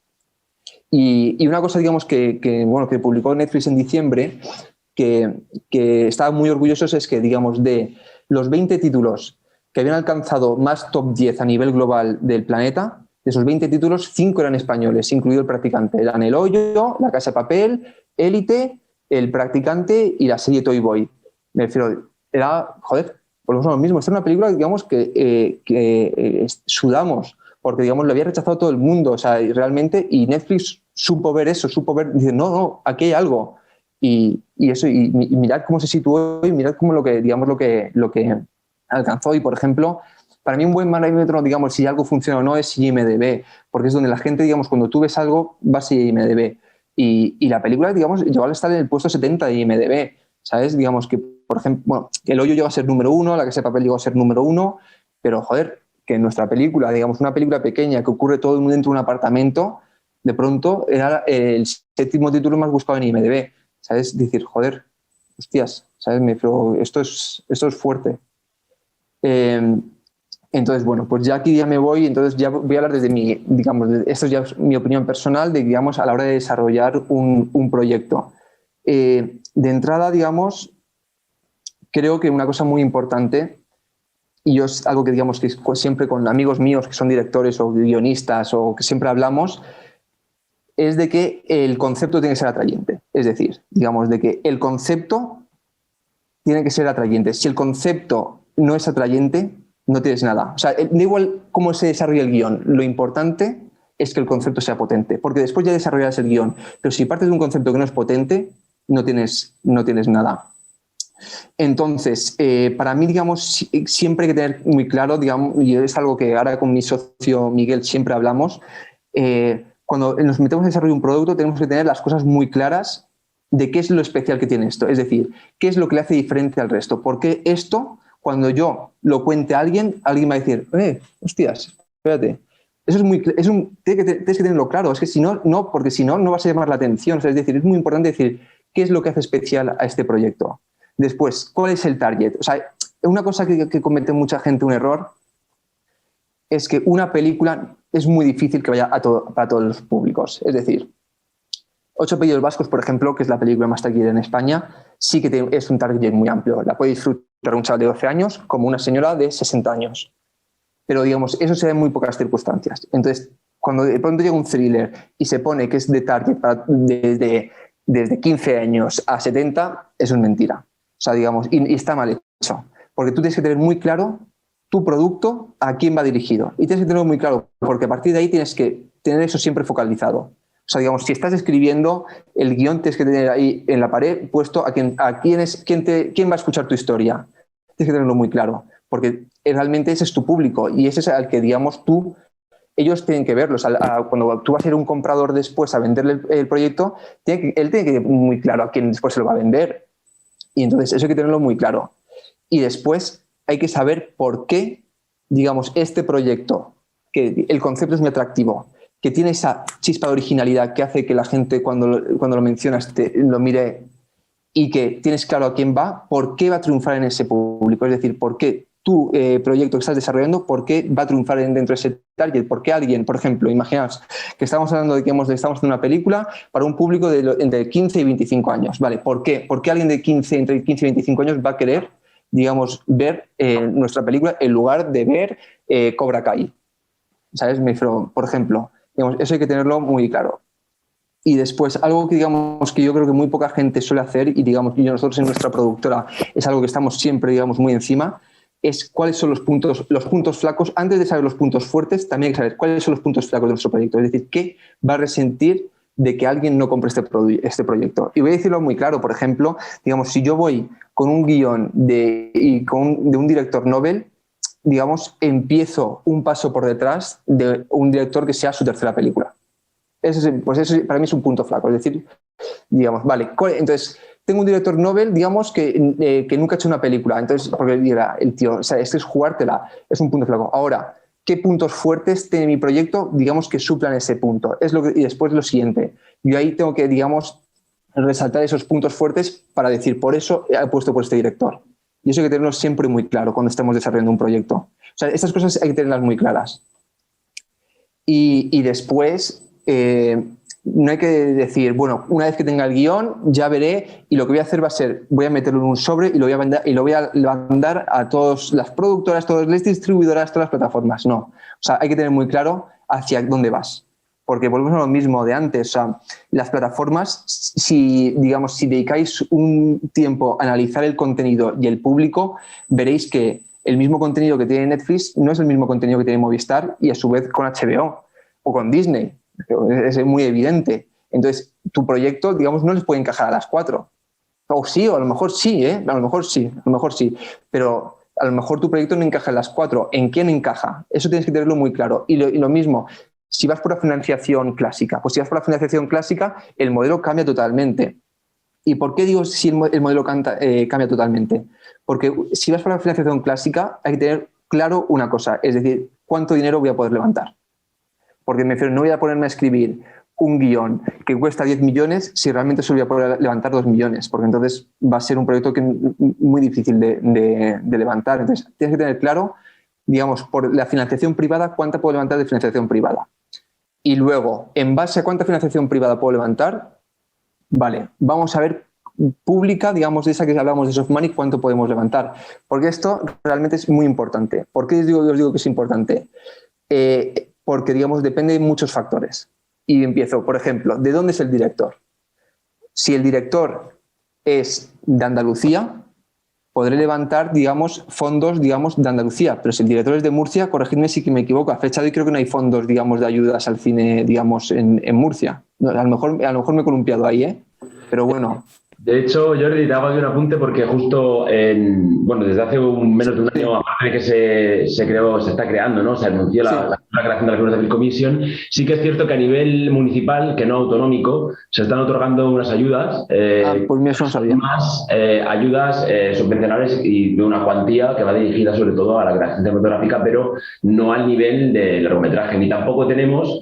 Y una cosa, digamos, que publicó Netflix en diciembre, que estaban muy orgullosos es que, digamos, de los 20 títulos que habían alcanzado más top 10 a nivel global del planeta, de esos 20 títulos, 5 eran españoles, incluido El Practicante. Eran El Hoyo, La Casa de Papel, Élite, El Practicante y la serie Toy Boy. Me refiero, era, joder, por lo mismo. Esta es una película, digamos, que sudamos, porque, digamos, lo había rechazado todo el mundo, o sea, realmente, y Netflix supo ver eso, dice, no, aquí hay algo. Y eso, y mirad cómo se situó y mirad cómo lo que alcanzó. Y, por ejemplo, para mí un buen parámetro, digamos, si algo funciona o no, es IMDb, porque es donde la gente, digamos, cuando tú ves algo, vas a IMDb. Y la película, digamos, llegó a estar en el puesto 70 de IMDb, ¿sabes? Digamos que, por ejemplo, bueno, El Hoyo llegó a ser número 1, La Casa de Papel llegó a ser número 1, pero, joder, que nuestra película, digamos, una película pequeña que ocurre todo dentro de un apartamento, de pronto era el 7º título más buscado en IMDb, ¿sabes? Decir, joder, hostias, ¿sabes? Pero esto es fuerte. Entonces, bueno, pues ya aquí ya me voy, entonces ya voy a hablar desde digamos, esto ya es mi opinión personal, digamos, a la hora de desarrollar un proyecto. De entrada, digamos, creo que una cosa muy importante, y yo es algo que, digamos, que siempre con amigos míos que son directores o guionistas o que siempre hablamos, es de que el concepto tiene que ser atrayente. Es decir, digamos, de que el concepto tiene que ser atrayente. Si el concepto no es atrayente, no tienes nada. O sea, da igual cómo se desarrolla el guión, lo importante es que el concepto sea potente, porque después ya desarrollas el guión, pero si partes de un concepto que no es potente, no tienes nada. Entonces, para mí, digamos, siempre hay que tener muy claro, digamos, y es algo que ahora con mi socio Miguel siempre hablamos, cuando nos metemos a desarrollar un producto tenemos que tener las cosas muy claras de qué es lo especial que tiene esto, es decir, qué es lo que le hace diferente al resto, porque esto, cuando yo lo cuente a alguien va a decir, hostias, espérate, tienes que tenerlo claro, es que si no, porque si no, no vas a llamar la atención, o sea, es decir, es muy importante decir qué es lo que hace especial a este proyecto. Después, ¿cuál es el target? O sea, una cosa que comete mucha gente un error es que una película es muy difícil que vaya para todos los públicos. Es decir, Ocho apellidos vascos, por ejemplo, que es la película más taquillera en España, sí que es un target muy amplio. La puede disfrutar un chaval de 12 años como una señora de 60 años. Pero, digamos, eso se ve en muy pocas circunstancias. Entonces, cuando de pronto llega un thriller y se pone que es de target desde 15 años a 70, eso es mentira. O sea, digamos, y está mal hecho. Porque tú tienes que tener muy claro tu producto, a quién va dirigido. Y tienes que tenerlo muy claro, porque a partir de ahí tienes que tener eso siempre focalizado. O sea, digamos, si estás escribiendo el guión, tienes que tener ahí en la pared puesto quién va a escuchar tu historia. Tienes que tenerlo muy claro, porque realmente ese es tu público y ese es al que, digamos, ellos tienen que verlo. O sea, cuando tú vas a ir a un comprador después a venderle el proyecto, él tiene que tener muy claro a quién después se lo va a vender. Y entonces eso hay que tenerlo muy claro. Y después hay que saber por qué, digamos, este proyecto, que el concepto es muy atractivo, que tiene esa chispa de originalidad que hace que la gente cuando lo mencionas lo mire y que tienes claro a quién va, por qué va a triunfar en ese público. Es decir, por qué tu proyecto que estás desarrollando, por qué va a triunfar dentro de ese target. Por qué alguien, por ejemplo, imaginaos que estamos hablando de que estamos haciendo una película para un público entre 15 y 25 años. ¿Vale? ¿Por qué? ¿Por qué alguien entre 15 y 25 años va a querer, digamos, ver nuestra película en lugar de ver Cobra Kai? ¿Sabes? Por ejemplo, digamos, eso hay que tenerlo muy claro. Y después, algo que digamos que yo creo que muy poca gente suele hacer y digamos y nosotros en nuestra productora es algo que estamos siempre, digamos, muy encima, es cuáles son los puntos flacos. Antes de saber los puntos fuertes, también hay que saber cuáles son los puntos flacos de nuestro proyecto. Es decir, qué va a resentir de que alguien no compre este proyecto. Y voy a decirlo muy claro, por ejemplo, digamos, si yo voy con un guión de un director Nobel, digamos, empiezo un paso por detrás de un director que sea su tercera película. Eso para mí es un punto flaco. Es decir, digamos, vale, entonces tengo un director Nobel, digamos, que nunca ha hecho una película. Entonces, porque dirá el tío, o sea, es jugártela, es un punto flaco. Ahora, ¿qué puntos fuertes tiene mi proyecto, digamos, que suplan ese punto? Y después lo siguiente. Yo ahí tengo que, digamos, resaltar esos puntos fuertes para decir, por eso he apuesto por este director. Y eso hay que tenerlo siempre muy claro cuando estemos desarrollando un proyecto. O sea, estas cosas hay que tenerlas muy claras. Y después, no hay que decir, bueno, una vez que tenga el guión, ya veré, y lo que voy a hacer va a ser, voy a meterlo en un sobre y lo voy a mandar a todas las productoras, todas las distribuidoras, todas las plataformas. No. O sea, hay que tener muy claro hacia dónde vas. Porque volvemos a lo mismo de antes. O sea, las plataformas, si dedicáis un tiempo a analizar el contenido y el público, veréis que el mismo contenido que tiene Netflix no es el mismo contenido que tiene Movistar y a su vez con HBO o con Disney. Es muy evidente. Entonces, tu proyecto, digamos, no les puede encajar a las 4. O sí, o a lo mejor sí, ¿eh? A lo mejor sí. Pero a lo mejor tu proyecto no encaja en las 4. ¿En quién encaja? Eso tienes que tenerlo muy claro. Y lo mismo, si vas por la financiación clásica, pues si vas por la financiación clásica, el modelo cambia totalmente. ¿Y por qué digo si el modelo cambia totalmente? Porque si vas por la financiación clásica, hay que tener claro una cosa, es decir, ¿cuánto dinero voy a poder levantar? Porque me refiero, no voy a ponerme a escribir un guión que cuesta 10 millones si realmente solo voy a poder levantar 2 millones, porque entonces va a ser un proyecto muy difícil de levantar. Entonces, tienes que tener claro, digamos, por la financiación privada, cuánta puedo levantar de financiación privada. Y luego, en base a cuánta financiación privada puedo levantar, vale, vamos a ver pública, digamos, de esa que hablamos de soft money, cuánto podemos levantar. Porque esto realmente es muy importante. ¿Por qué os digo que es importante? Porque, digamos, depende de muchos factores. Y empiezo, por ejemplo, ¿de dónde es el director? Si el director es de Andalucía, podré levantar, digamos, fondos, digamos, de Andalucía. Pero si el director es de Murcia, corregidme si me equivoco, a fecha de hoy creo que no hay fondos, digamos, de ayudas al cine, digamos, en Murcia. No, a lo mejor me he columpiado ahí, ¿eh? Pero bueno. De hecho, Jordi, te hago aquí un apunte porque justo, desde hace menos de un año, aparte de que se está creando, ¿no? Se anunció la creación de la Figura de Commission. Sí que es cierto que a nivel municipal, que no autonómico, se están otorgando unas ayudas. Pues mira, eso no sabía. Más ayudas subvencionables y de una cuantía que va dirigida sobre todo a la creación cinematográfica, pero no al nivel del largometraje. Ni tampoco tenemos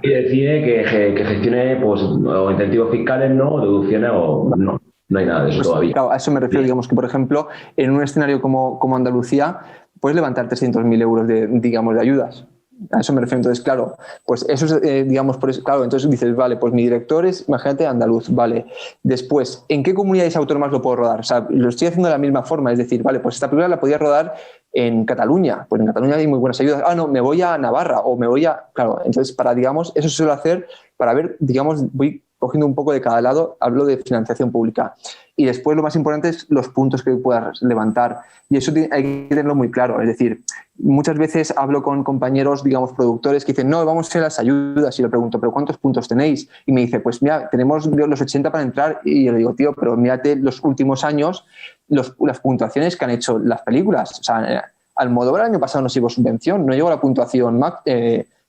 que decide que gestione pues, o incentivos fiscales, ¿no? O deducciones o no. No hay nada de eso pues, todavía. Claro, a eso me refiero, digamos que, por ejemplo, en un escenario como Andalucía, puedes levantar 300.000 euros de ayudas. A eso me refiero. Entonces, claro, pues eso es, digamos, por eso, claro, entonces dices, vale, pues mi director es, imagínate, andaluz, vale. Después, ¿en qué comunidades autónomas lo puedo rodar? O sea, lo estoy haciendo de la misma forma, es decir, vale, pues esta película la podía rodar en Cataluña, pues en Cataluña hay muy buenas ayudas. Ah, no, me voy a Navarra o me voy a... Claro, entonces, digamos, eso se suele hacer para ver, digamos, voy cogiendo un poco de cada lado, hablo de financiación pública. Y después lo más importante es los puntos que puedas levantar. Y eso hay que tenerlo muy claro. Es decir, muchas veces hablo con compañeros, digamos, productores que dicen, no, vamos a hacer las ayudas. Y le pregunto, ¿pero cuántos puntos tenéis? Y me dice, pues mira, tenemos los 80 para entrar. Y yo le digo, tío, pero mírate los últimos años, las puntuaciones que han hecho las películas. O sea, Almodóvar el año pasado no llegó subvención, no llegó a la puntuación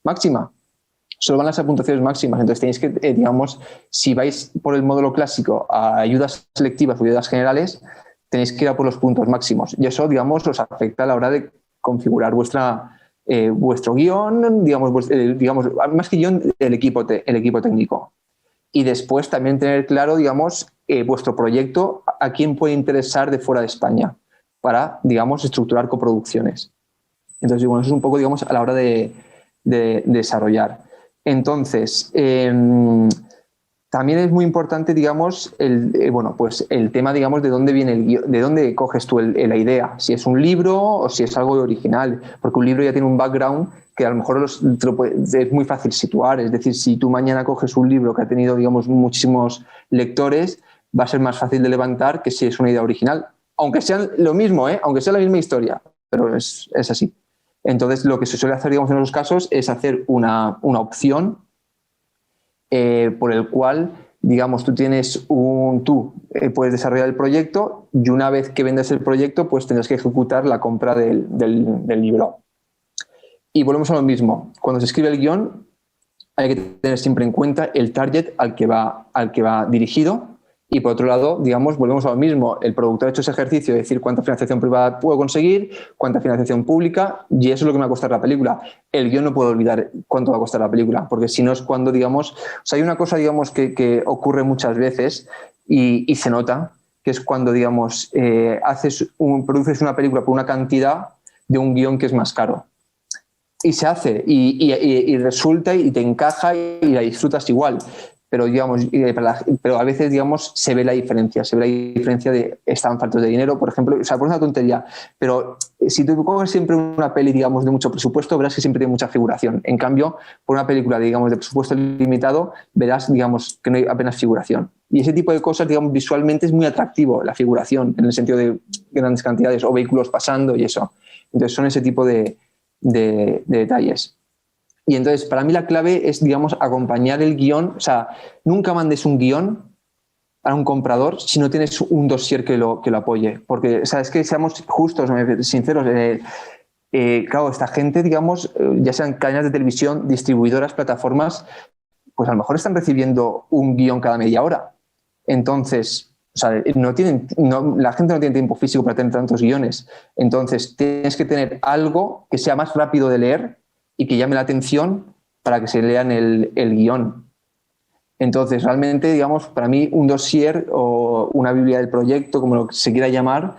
máxima. Solo van las puntuaciones máximas. Entonces tenéis que, digamos, si vais por el módulo clásico a ayudas selectivas o ayudas generales, tenéis que ir a por los puntos máximos. Y eso, digamos, os afecta a la hora de configurar vuestro guión, digamos, más que guión, el equipo técnico. Y después también tener claro, digamos, vuestro proyecto, a quién puede interesar de fuera de España para, digamos, estructurar coproducciones. Entonces, bueno, eso es un poco, digamos, a la hora de desarrollar. Entonces, también es muy importante, digamos, el tema, digamos, de dónde viene de dónde coges tú la idea, si es un libro o si es algo original, porque un libro ya tiene un background que a lo mejor es muy fácil situar. Es decir, si tú mañana coges un libro que ha tenido, digamos, muchísimos lectores, va a ser más fácil de levantar que si es una idea original, aunque sea lo mismo, aunque sea la misma historia, pero es así. Entonces, lo que se suele hacer, digamos, en esos casos es hacer una opción por el cual, digamos, puedes desarrollar el proyecto y una vez que vendas el proyecto, pues tendrás que ejecutar la compra del libro. Y volvemos a lo mismo. Cuando se escribe el guión, hay que tener siempre en cuenta el target al que va dirigido. Y por otro lado, digamos, volvemos a lo mismo. El productor ha hecho ese ejercicio de decir cuánta financiación privada puedo conseguir, cuánta financiación pública, y eso es lo que me va a costar la película. El guión no puedo olvidar cuánto va a costar la película, porque si no es cuando, digamos... O sea, hay una cosa, digamos, que ocurre muchas veces y se nota, que es cuando, digamos, produces una película por una cantidad de un guión que es más caro. Y se hace, y resulta, y te encaja y la disfrutas igual. pero digamos, pero a veces, digamos, se ve la diferencia de estaban faltos de dinero, por ejemplo, o sea, por una tontería, pero si tú coges siempre una peli, digamos, de mucho presupuesto, verás que siempre tiene mucha figuración. En cambio, por una película, digamos, de presupuesto limitado, verás, digamos, que no hay apenas figuración. Y ese tipo de cosas, digamos, visualmente es muy atractivo la figuración, en el sentido de grandes cantidades o vehículos pasando y eso. Entonces, son ese tipo de detalles. Y entonces, para mí la clave es, digamos, acompañar el guión. O sea, nunca mandes un guión a un comprador si no tienes un dossier que lo apoye. Porque, o sea, es que seamos justos, sinceros. Claro, esta gente, digamos, ya sean cadenas de televisión, distribuidoras, plataformas, pues a lo mejor están recibiendo un guión cada media hora. Entonces, o sea, la gente no tiene tiempo físico para tener tantos guiones. Entonces, tienes que tener algo que sea más rápido de leer y que llame la atención para que se lean el guión. Entonces, realmente, digamos, para mí un dossier o una biblia del proyecto, como lo que se quiera llamar,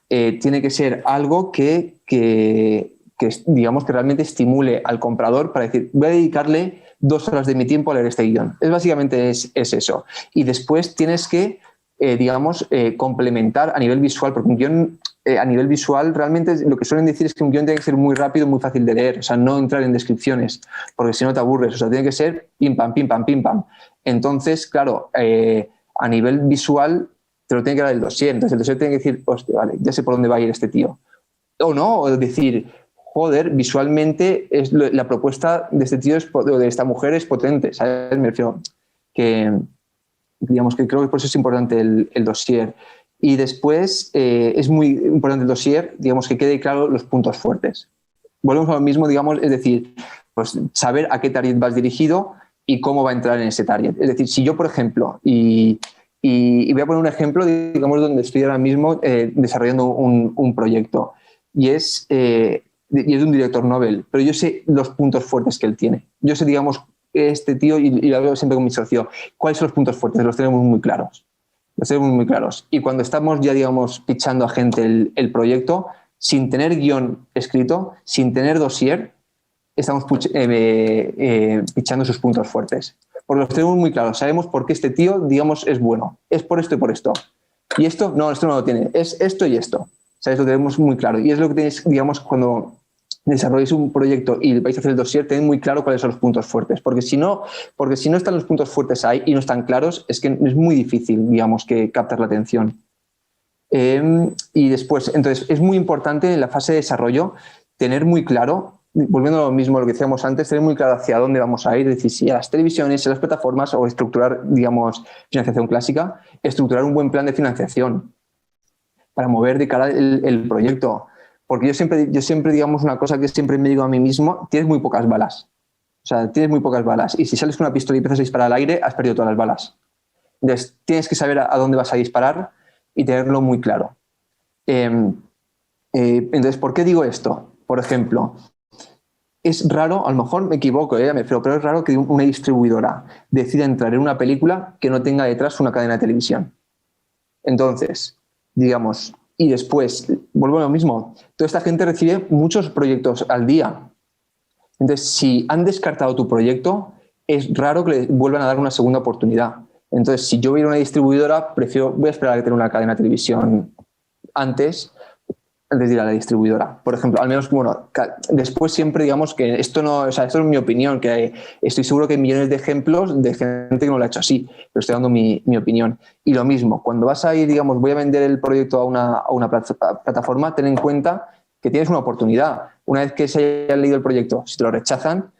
tiene que ser algo que digamos, que realmente estimule al comprador para decir, voy a dedicarle 2 horas de mi tiempo a leer este guión. Básicamente es eso. Y después tienes que, digamos, complementar a nivel visual, porque un guión a nivel visual realmente lo que suelen decir es que un guión tiene que ser muy rápido, muy fácil de leer, o sea, no entrar en descripciones, porque si no te aburres, o sea, tiene que ser pim, pam, pim, pam, pim, pam. Entonces, claro, a nivel visual te lo tiene que dar el dossier, entonces el dossier tiene que decir, hostia, vale, ya sé por dónde va a ir este tío. O no, o decir, joder, visualmente la propuesta de este tío o de esta mujer es potente, ¿sabes? Me refiero que, digamos, que creo que por eso es importante el dossier. Y después es muy importante el dossier, digamos, que quede claro los puntos fuertes. Volvemos a lo mismo, digamos, es decir, pues saber a qué target vas dirigido y cómo va a entrar en ese target. Es decir, si yo, por ejemplo, y voy a poner un ejemplo, digamos, donde estoy ahora mismo desarrollando un proyecto, y es de un director Nobel, pero yo sé los puntos fuertes que él tiene. Yo sé, digamos, este tío, y lo hablo siempre con mi socio, ¿cuáles son los puntos fuertes? Los tenemos muy claros. Los tenemos muy claros. Y cuando estamos ya, digamos, pitchando a gente el proyecto, sin tener guión escrito, sin tener dossier, estamos pitchando sus puntos fuertes. Porque los tenemos muy claros. Sabemos por qué este tío, digamos, es bueno. Es por esto y por esto. Y esto no lo tiene. Es esto y esto. ¿Sabes? Lo tenemos muy claro. Y es lo que tenéis, digamos, cuando desarrolléis un proyecto y vais a hacer el dossier, tened muy claro cuáles son los puntos fuertes. Porque si no están los puntos fuertes ahí y no están claros, es que es muy difícil, digamos, que captar la atención. Y después, entonces, es muy importante en la fase de desarrollo tener muy claro, volviendo a lo mismo a lo que decíamos antes, tener muy claro hacia dónde vamos a ir, es decir, si a las televisiones, a las plataformas o estructurar, digamos, financiación clásica, estructurar un buen plan de financiación para mover de cara el proyecto. Porque yo siempre, digamos, una cosa que siempre me digo a mí mismo, tienes muy pocas balas. O sea, tienes muy pocas balas. Y si sales con una pistola y empiezas a disparar al aire, has perdido todas las balas. Entonces, tienes que saber a dónde vas a disparar y tenerlo muy claro. Entonces, ¿por qué digo esto? Por ejemplo, es raro, a lo mejor me equivoco, pero es raro que una distribuidora decida entrar en una película que no tenga detrás una cadena de televisión. Entonces, digamos, y después, vuelvo a lo mismo, toda esta gente recibe muchos proyectos al día. Entonces, si han descartado tu proyecto, es raro que le vuelvan a dar una segunda oportunidad. Entonces, si yo voy a ir a una distribuidora, voy a esperar a que tenga una cadena de televisión antes de ir a la distribuidora. Por ejemplo, al menos, bueno, después siempre digamos que esto es mi opinión, que estoy seguro que hay millones de ejemplos de gente que no lo ha hecho así, pero estoy dando mi opinión. Y lo mismo, cuando vas a ir, digamos, voy a vender el proyecto a una plataforma, ten en cuenta que tienes una oportunidad. Una vez que se haya leído el proyecto, si te lo rechazan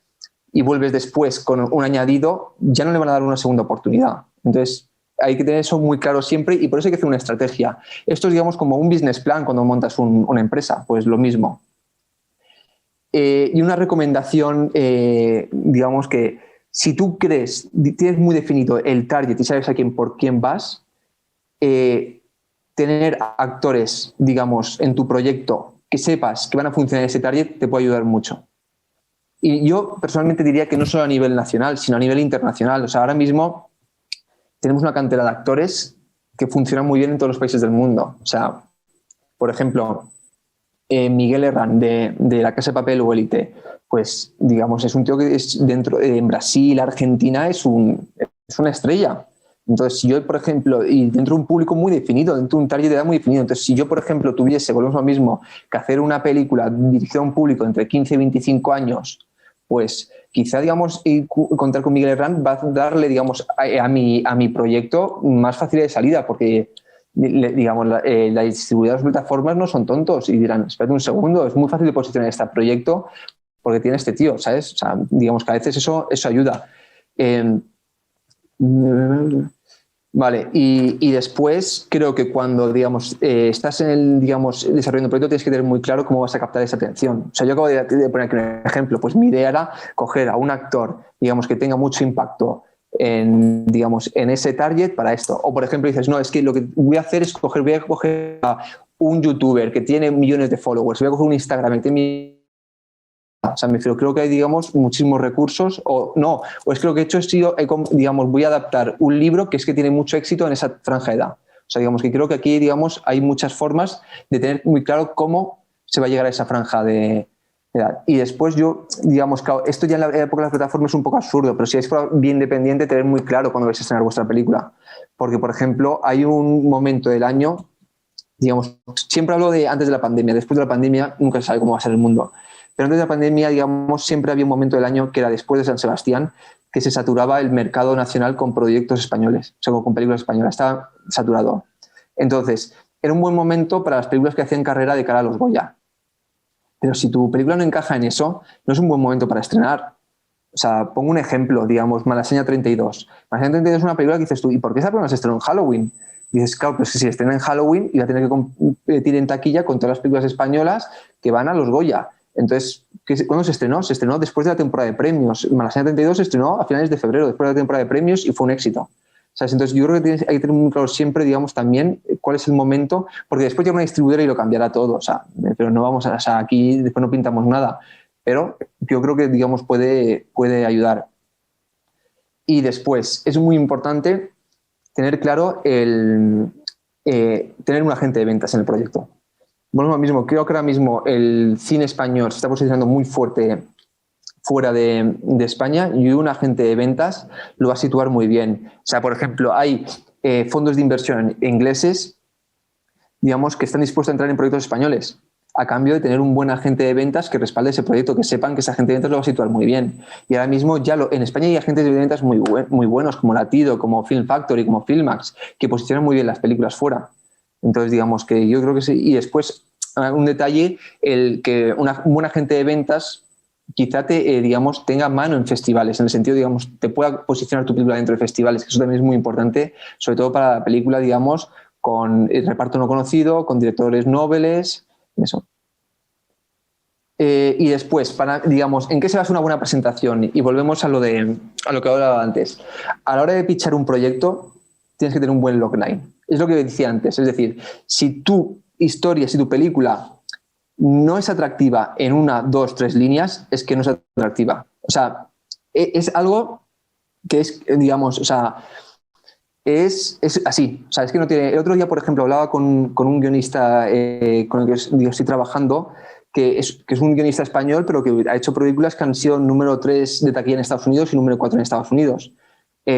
y vuelves después con un añadido, ya no le van a dar una segunda oportunidad. Entonces, hay que tener eso muy claro siempre y por eso hay que hacer una estrategia. Esto es, digamos, como un business plan cuando montas una empresa, pues lo mismo. Y una recomendación, digamos que si tú tienes muy definido el target y sabes por quién vas, tener actores, digamos, en tu proyecto que sepas que van a funcionar ese target te puede ayudar mucho. Y yo personalmente diría que no solo a nivel nacional, sino a nivel internacional. O sea, ahora mismo tenemos una cantera de actores que funcionan muy bien en todos los países del mundo. O sea, por ejemplo, Miguel Herrán de La Casa de Papel o Élite, pues digamos, es un tío que es en Brasil, Argentina, es un es una estrella. Entonces, si yo, por ejemplo, y dentro de un público muy definido, dentro de un target de edad muy definido, entonces, si yo, por ejemplo, tuviese, volvemos a lo mismo, que hacer una película dirigida a un público entre 15 y 25 años, pues quizá, digamos, y contar con Miguel Herrán va a darle, digamos, a mi proyecto más facilidad de salida, porque, digamos, las distribuidoras de plataformas no son tontos y dirán, espérate un segundo, es muy fácil de posicionar este proyecto porque tiene este tío, ¿sabes? O sea, digamos que a veces eso ayuda. Vale, y después creo que cuando, digamos, estás en el, digamos, desarrollando un proyecto tienes que tener muy claro cómo vas a captar esa atención. O sea, yo acabo de poner aquí un ejemplo, pues mi idea era coger a un actor, digamos, que tenga mucho impacto en, digamos, en ese target para esto. O, por ejemplo, dices, no, es que lo que voy a hacer es voy a coger a un youtuber que tiene millones de followers, voy a coger un Instagram que tiene... O sea, me refiero, creo que hay, digamos, muchísimos recursos, o no, o es que lo que he hecho es, digamos, voy a adaptar un libro que es que tiene mucho éxito en esa franja de edad. O sea, digamos que creo que aquí, digamos, hay muchas formas de tener muy claro cómo se va a llegar a esa franja de edad. Y después yo, digamos, claro, esto ya en la época de las plataformas es un poco absurdo, pero si es bien independiente, tener muy claro cuándo vais a estrenar vuestra película. Porque, por ejemplo, hay un momento del año, digamos, siempre hablo de antes de la pandemia, después de la pandemia nunca se sabe cómo va a ser el mundo. Pero antes de la pandemia, digamos, siempre había un momento del año que era después de San Sebastián, que se saturaba el mercado nacional con proyectos españoles, o sea, con películas españolas. Estaba saturado. Entonces, era un buen momento para las películas que hacían carrera de cara a los Goya. Pero si tu película no encaja en eso, no es un buen momento para estrenar. O sea, pongo un ejemplo, digamos, Malasaña 32. Malasaña 32 es una película que dices tú, ¿y por qué esa película se estrenó en Halloween? Y dices, claro, pues si se estrena en Halloween, iba a tener que competir en taquilla con todas las películas españolas que van a los Goya. Entonces, ¿cuándo se estrenó? Se estrenó después de la temporada de premios. Malasaña 32 se estrenó a finales de febrero, después de la temporada de premios, y fue un éxito. ¿Sabes? Entonces, yo creo que hay que tener muy claro siempre, digamos, también cuál es el momento, porque después llega una distribuidora y lo cambiará todo. O sea, pero no vamos a, o sea, aquí después no pintamos nada. Pero yo creo que, digamos, puede ayudar. Y después, es muy importante tener claro tener un agente de ventas en el proyecto. Bueno, lo mismo, creo que ahora mismo el cine español se está posicionando muy fuerte fuera de España y un agente de ventas lo va a situar muy bien. O sea, por ejemplo, hay fondos de inversión ingleses, digamos, que están dispuestos a entrar en proyectos españoles a cambio de tener un buen agente de ventas que respalde ese proyecto, que sepan que ese agente de ventas lo va a situar muy bien. Y ahora mismo en España hay agentes de ventas muy buenos, como Latido, como Film Factory, como Filmax, que posicionan muy bien las películas fuera. Entonces, digamos que yo creo que sí. Y después, un detalle, el que un buen agente de ventas quizá digamos, tenga mano en festivales, en el sentido, digamos, te pueda posicionar tu película dentro de festivales, que eso también es muy importante, sobre todo para la película, digamos, con el reparto no conocido, con directores nobles, eso. Y después, digamos, ¿en qué se basa una buena presentación? Y volvemos a lo que hablaba antes. A la hora de pitchar un proyecto, tienes que tener un buen logline. Es lo que decía antes. Es decir, si tu historia, si tu película no es atractiva en 1, 2, 3 líneas, es que no es atractiva. O sea, es algo que es, digamos, o sea, es así. O sea, es que no tiene... El otro día, por ejemplo, hablaba con un guionista con el que yo estoy trabajando, que es un guionista español, pero que ha hecho películas que han sido número 3 de taquilla en Estados Unidos y número 4 en Estados Unidos. Y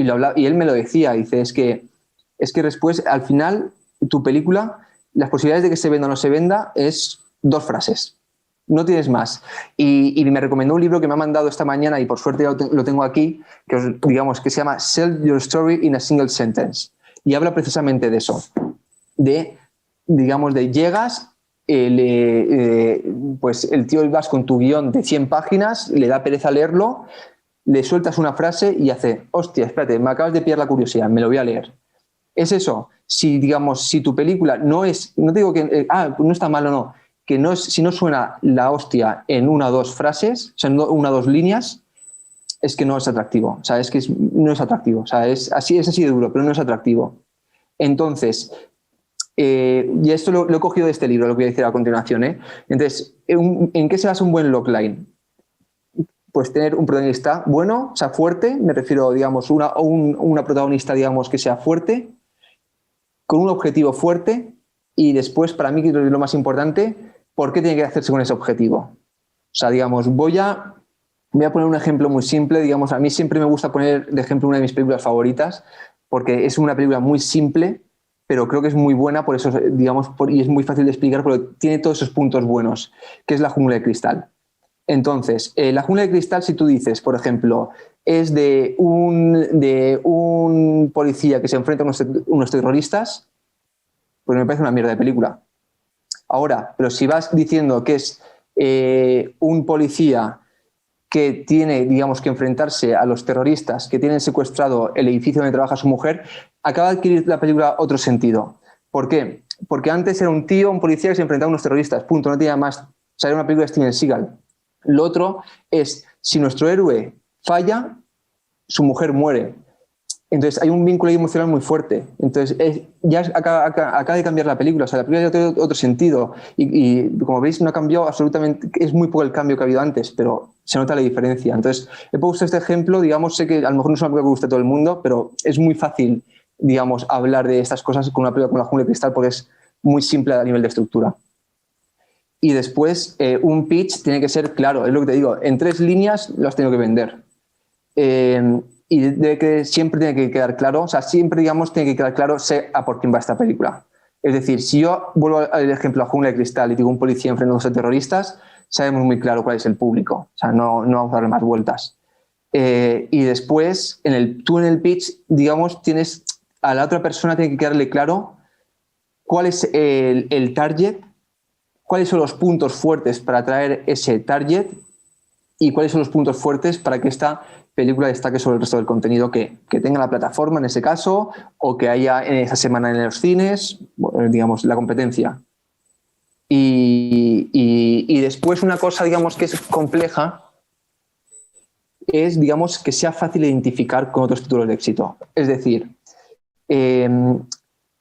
él me lo decía, dice, es que después, al final, tu película, las posibilidades de que se venda o no se venda es 2 frases. No tienes más. Y me recomendó un libro que me ha mandado esta mañana y por suerte ya lo tengo aquí, digamos, que se llama Sell Your Story in a Single Sentence. Y habla precisamente de eso. Digamos, llegas, pues el tío vas con tu guión de 100 páginas, le da pereza leerlo, le sueltas una frase y hace, hostia, espérate, me acabas de pillar la curiosidad, me lo voy a leer. Es eso. Si, digamos, si tu película no es, no te digo que, no está mal o no, que no es, si no suena la hostia en 1 o 2 frases, o sea, en 1 o 2 líneas, es que no es atractivo. O sea, es que no es atractivo. O sea, es así de duro, pero no es atractivo. Entonces, y esto lo he cogido de este libro, lo que voy a decir a continuación. Entonces, ¿en qué se basa un buen logline? Pues tener un protagonista bueno, o sea, fuerte, me refiero, digamos, una protagonista, digamos, que sea fuerte, con un objetivo fuerte, y después, para mí, que es lo más importante, ¿por qué tiene que hacerse con ese objetivo? O sea, digamos, voy a Voy a poner un ejemplo muy simple, digamos, a mí siempre me gusta poner de ejemplo una de mis películas favoritas, porque es una película muy simple, pero creo que es muy buena, por eso, digamos, y es muy fácil de explicar porque tiene todos esos puntos buenos, que es La jungla de cristal. Entonces, La jungla de cristal, si tú dices, por ejemplo, es de un policía que se enfrenta a unos terroristas, pues me parece una mierda de película. Ahora, pero si vas diciendo que es un policía que tiene, digamos, que enfrentarse a los terroristas que tienen secuestrado el edificio donde trabaja su mujer, acaba de adquirir la película otro sentido. ¿Por qué? Porque antes era un tío, un policía que se enfrentaba a unos terroristas, punto, no tenía más. O sea, era una película de Steven Seagal. Lo otro es, si nuestro héroe falla, su mujer muere. Entonces hay un vínculo emocional muy fuerte. Entonces ya acaba de cambiar la película. O sea, la película ya tiene otro sentido. Y como veis, no ha cambiado absolutamente. Es muy poco el cambio que ha habido antes, pero se nota la diferencia. Entonces, he puesto este ejemplo. Digamos, sé que a lo mejor no es una película que guste a todo el mundo, pero es muy fácil, digamos, hablar de estas cosas con una película como La jungla de cristal porque es muy simple a nivel de estructura. Y después, un pitch tiene que ser claro. Es lo que te digo. En 3 líneas lo has tenido que vender. Y siempre tiene que quedar claro, o sea, siempre, digamos, tiene que quedar claro sé a por quién va esta película. Es decir, si yo vuelvo al ejemplo a Jungla de Cristal y digo un policía enfrentándose a terroristas, sabemos muy claro cuál es el público, o sea, no vamos a darle más vueltas. Y después, tú en el pitch, digamos, tienes a la otra persona tiene que quedarle claro cuál es el target, cuáles son los puntos fuertes para atraer ese target y cuáles son los puntos fuertes para que esta película destaque sobre el resto del contenido que tenga la plataforma en ese caso o que haya en esa semana en los cines, digamos, la competencia. Y después una cosa, digamos, que es compleja es, digamos, que sea fácil identificar con otros títulos de éxito. Es decir,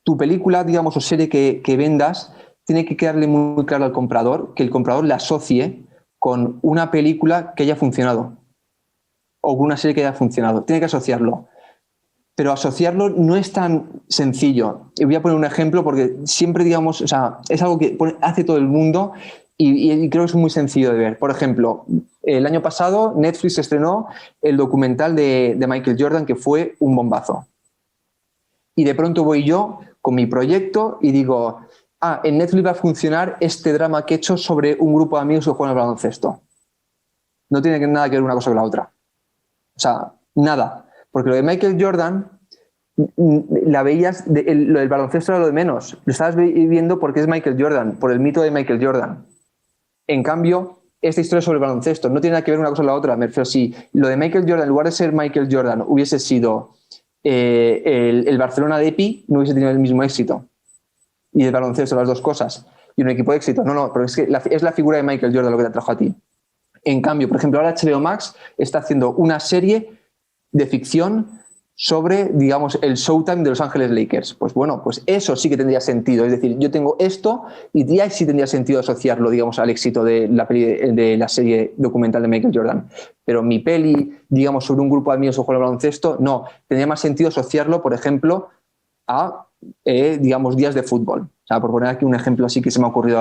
tu película, digamos, o serie que vendas tiene que quedarle muy claro al comprador, que el comprador la asocie con una película que haya funcionado o una serie que haya funcionado. Tiene que asociarlo. Pero asociarlo no es tan sencillo. Y voy a poner un ejemplo porque siempre, digamos, o sea, es algo que hace todo el mundo y creo que es muy sencillo de ver. Por ejemplo, el año pasado Netflix estrenó el documental de Michael Jordan que fue un bombazo. Y de pronto voy yo con mi proyecto y digo, en Netflix va a funcionar este drama que he hecho sobre un grupo de amigos que juegan al baloncesto. No tiene nada que ver una cosa con la otra. O sea, nada. Porque lo de Michael Jordan, la veías, lo del baloncesto era lo de menos. Lo estabas viendo porque es Michael Jordan, por el mito de Michael Jordan. En cambio, esta historia sobre el baloncesto no tiene nada que ver una cosa con la otra. Me refiero, si lo de Michael Jordan, en lugar de ser Michael Jordan, hubiese sido el Barcelona de Epi, no hubiese tenido el mismo éxito. Y el baloncesto, las dos cosas. Y un equipo de éxito. No, pero es que es la figura de Michael Jordan lo que te atrajo a ti. En cambio, por ejemplo, ahora HBO Max está haciendo una serie de ficción sobre, digamos, el Showtime de Los Ángeles Lakers. Pues bueno, pues eso sí que tendría sentido. Es decir, yo tengo esto y ya sí tendría sentido asociarlo, digamos, al éxito de la serie documental de Michael Jordan. Pero mi peli, digamos, sobre un grupo de amigos que juegan al baloncesto, no. Tendría más sentido asociarlo, por ejemplo, a, digamos, días de fútbol. O sea, por poner aquí un ejemplo así que se me ha ocurrido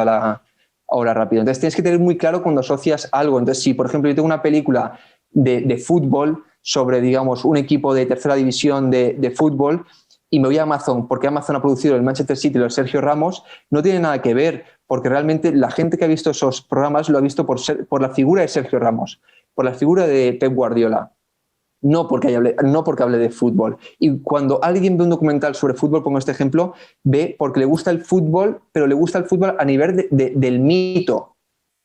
ahora rápido. Entonces tienes que tener muy claro cuando asocias algo. Entonces, si por ejemplo yo tengo una película de fútbol sobre, digamos, un equipo de tercera división de fútbol y me voy a Amazon porque Amazon ha producido el Manchester City y el Sergio Ramos, no tiene nada que ver porque realmente la gente que ha visto esos programas lo ha visto por la figura de Sergio Ramos, por la figura de Pep Guardiola. No porque hable de fútbol. Y cuando alguien ve un documental sobre fútbol, pongo este ejemplo, ve porque le gusta el fútbol, pero le gusta el fútbol a nivel del mito,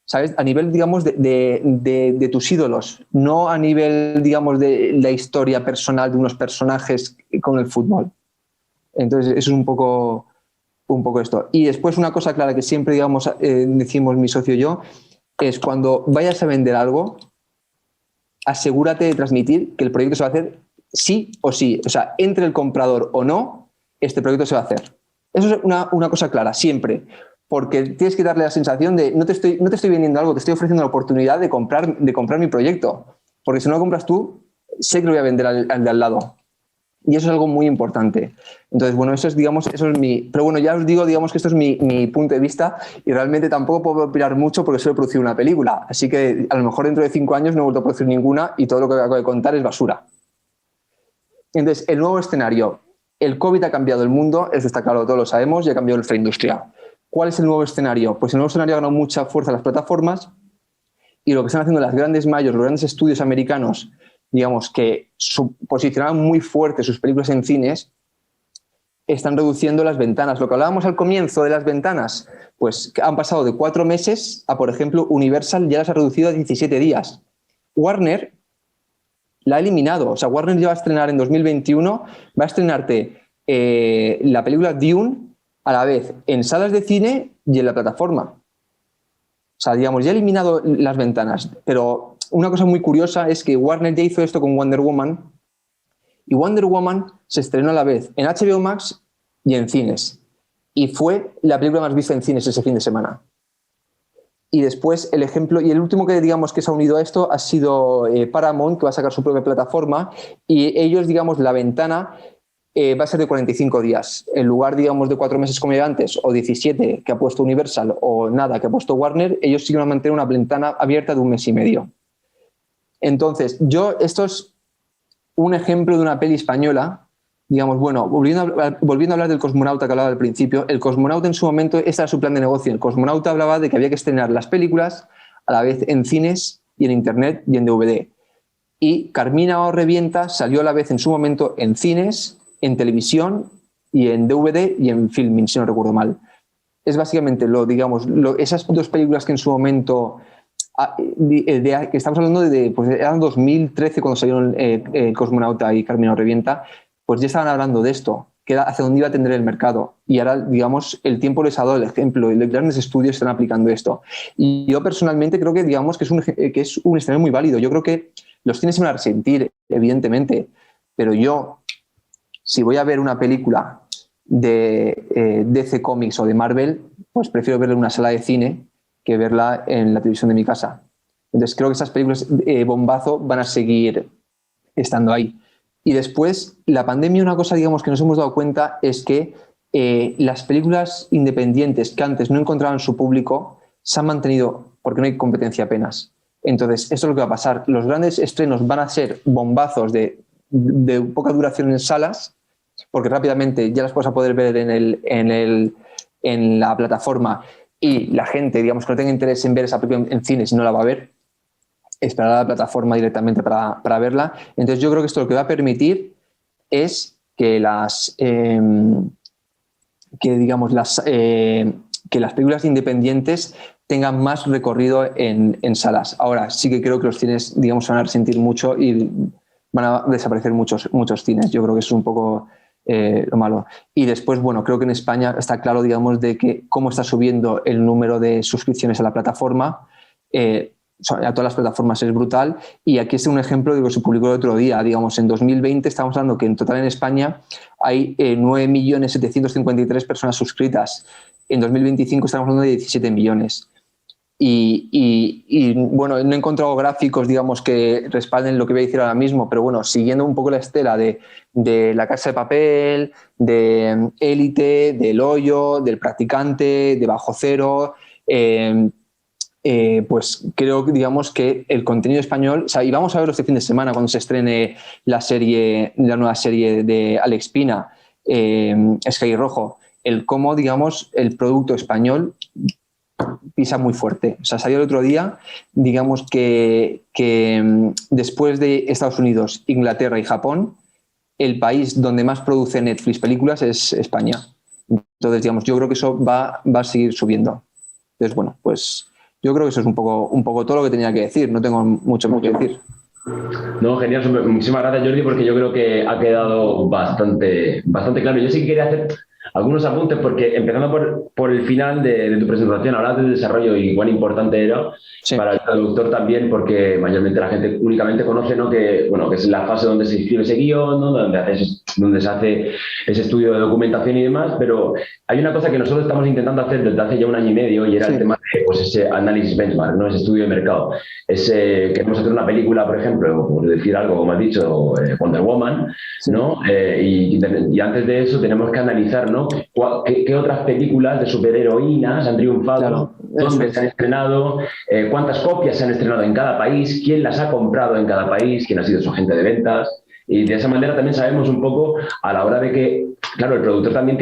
¿sabes? A nivel, digamos, de tus ídolos, no a nivel, digamos, de la historia personal de unos personajes con el fútbol. Entonces, eso es un poco esto. Y después una cosa clara que siempre, digamos, decimos mi socio y yo, es cuando vayas a vender algo, asegúrate de transmitir que el proyecto se va a hacer sí o sí. O sea, entre el comprador o no, este proyecto se va a hacer. Eso es una cosa clara, siempre. Porque tienes que darle la sensación de no te estoy vendiendo algo, te estoy ofreciendo la oportunidad de comprar mi proyecto. Porque si no lo compras tú, sé que lo voy a vender al de al lado. Y eso es algo muy importante. Entonces, bueno, eso es mi... Pero bueno, ya os digo, digamos que esto es mi punto de vista y realmente tampoco puedo opinar mucho porque solo he producido una película. Así que a lo mejor dentro de 5 años no he vuelto a producir ninguna y todo lo que acabo de contar es basura. Entonces, el nuevo escenario. El COVID ha cambiado el mundo, eso está claro, todos lo sabemos, y ha cambiado nuestra industria. ¿Cuál es el nuevo escenario? Pues el nuevo escenario ha ganado mucha fuerza las plataformas y lo que están haciendo las grandes mayors, los grandes estudios americanos, digamos, que posicionaban muy fuerte sus películas en cines, están reduciendo las ventanas. Lo que hablábamos al comienzo de las ventanas, pues han pasado de 4 meses a, por ejemplo, Universal ya las ha reducido a 17 días. Warner la ha eliminado. O sea, Warner ya va a estrenar en 2021, va a estrenarte la película Dune a la vez en salas de cine y en la plataforma. O sea, digamos, ya ha eliminado las ventanas. Pero una cosa muy curiosa es que Warner ya hizo esto con Wonder Woman y Wonder Woman se estrenó a la vez en HBO Max y en cines. Y fue la película más vista en cines ese fin de semana. Y después el ejemplo, y el último que digamos que se ha unido a esto ha sido Paramount, que va a sacar su propia plataforma, y ellos, digamos, la ventana va a ser de 45 días. En lugar, digamos, de 4 meses como era antes, o 17 que ha puesto Universal, o nada que ha puesto Warner, ellos siguen a mantener una ventana abierta de 1 mes y medio. Entonces, esto es un ejemplo de una peli española. Digamos, bueno, volviendo a hablar del Cosmonauta que hablaba al principio, el Cosmonauta en su momento, este era su plan de negocio. El Cosmonauta hablaba de que había que estrenar las películas a la vez en cines y en internet y en DVD. Y Carmina o Revienta salió a la vez en su momento en cines, en televisión y en DVD y en filming, si no recuerdo mal. Es básicamente esas 2 películas que en su momento, que estamos hablando pues eran 2013 cuando salieron Cosmonauta y Carmina o Revienta, pues ya estaban hablando de esto, que era hacia dónde iba a tender el mercado. Y ahora, digamos, el tiempo les ha dado el ejemplo y los grandes estudios están aplicando esto. Y yo personalmente creo que, digamos, que es un escenario muy válido. Yo creo que los cines se van a resentir, evidentemente, pero yo, si voy a ver una película de DC Comics o de Marvel, pues prefiero verla en una sala de cine que verla en la televisión de mi casa. Entonces creo que esas películas bombazo van a seguir estando ahí. Y después, la pandemia, una cosa, digamos, que nos hemos dado cuenta es que las películas independientes que antes no encontraban su público se han mantenido porque no hay competencia apenas. Entonces, esto es lo que va a pasar. Los grandes estrenos van a ser bombazos de poca duración en salas, porque rápidamente ya las vas a poder ver en la plataforma y la gente, digamos, que no tenga interés en ver esa película en cines no la va a ver. Esperar a la plataforma directamente para verla. Entonces yo creo que esto lo que va a permitir es que las películas independientes tengan más recorrido en salas. Ahora sí que creo que los cines, digamos, se van a resentir mucho y van a desaparecer muchos cines. Yo creo que eso es un poco lo malo. Y después, bueno, creo que en España está claro, digamos, de que cómo está subiendo el número de suscripciones a la plataforma. A todas las plataformas es brutal, y aquí es un ejemplo de lo que se publicó el otro día. Digamos, en 2020 estamos hablando que en total en España hay 9.753.000 personas suscritas. En 2025 estamos hablando de 17 millones. Y bueno, no he encontrado gráficos, digamos, que respalden lo que voy a decir ahora mismo, pero bueno, siguiendo un poco la estela de La Casa de Papel, de Élite, del Hoyo, del Practicante, de Bajo Cero, pues creo, digamos, que el contenido español, o sea, y vamos a verlo este fin de semana cuando se estrene la nueva serie de Alex Pina, Sky Rojo, cómo, digamos, el producto español pisa muy fuerte. O sea, salió el otro día, digamos, que después de Estados Unidos, Inglaterra y Japón, el país donde más produce Netflix películas es España. Entonces, digamos, yo creo que eso va a seguir subiendo. Entonces, bueno, pues yo creo que eso es un poco todo lo que tenía que decir. No tengo mucho más que decir. No, genial. Muchísimas gracias, Jordi, porque yo creo que ha quedado bastante claro. Yo sí que quería hacer algunos apuntes, porque empezando por el final de tu presentación, hablabas del desarrollo y cuán importante era Sí. para el traductor también, porque mayormente la gente únicamente conoce, ¿no? Que es la fase donde se escribe ese guión, ¿no? Donde se hace ese estudio de documentación y demás, pero hay una cosa que nosotros estamos intentando hacer desde hace ya 1 año y medio y era el tema de pues, ese análisis benchmark, ¿no? Ese estudio de mercado. Queremos hacer una película, por ejemplo, por decir algo, como has dicho, Wonder Woman, ¿no? Y antes de eso tenemos que analizar, ¿no? ¿Qué otras películas de superheroínas han triunfado? Claro, ¿Dónde se han estrenado? ¿Cuántas copias se han estrenado en cada país? ¿Quién las ha comprado en cada país? ¿Quién ha sido su agente de ventas? Y de esa manera también sabemos un poco a la hora de que, claro, el productor también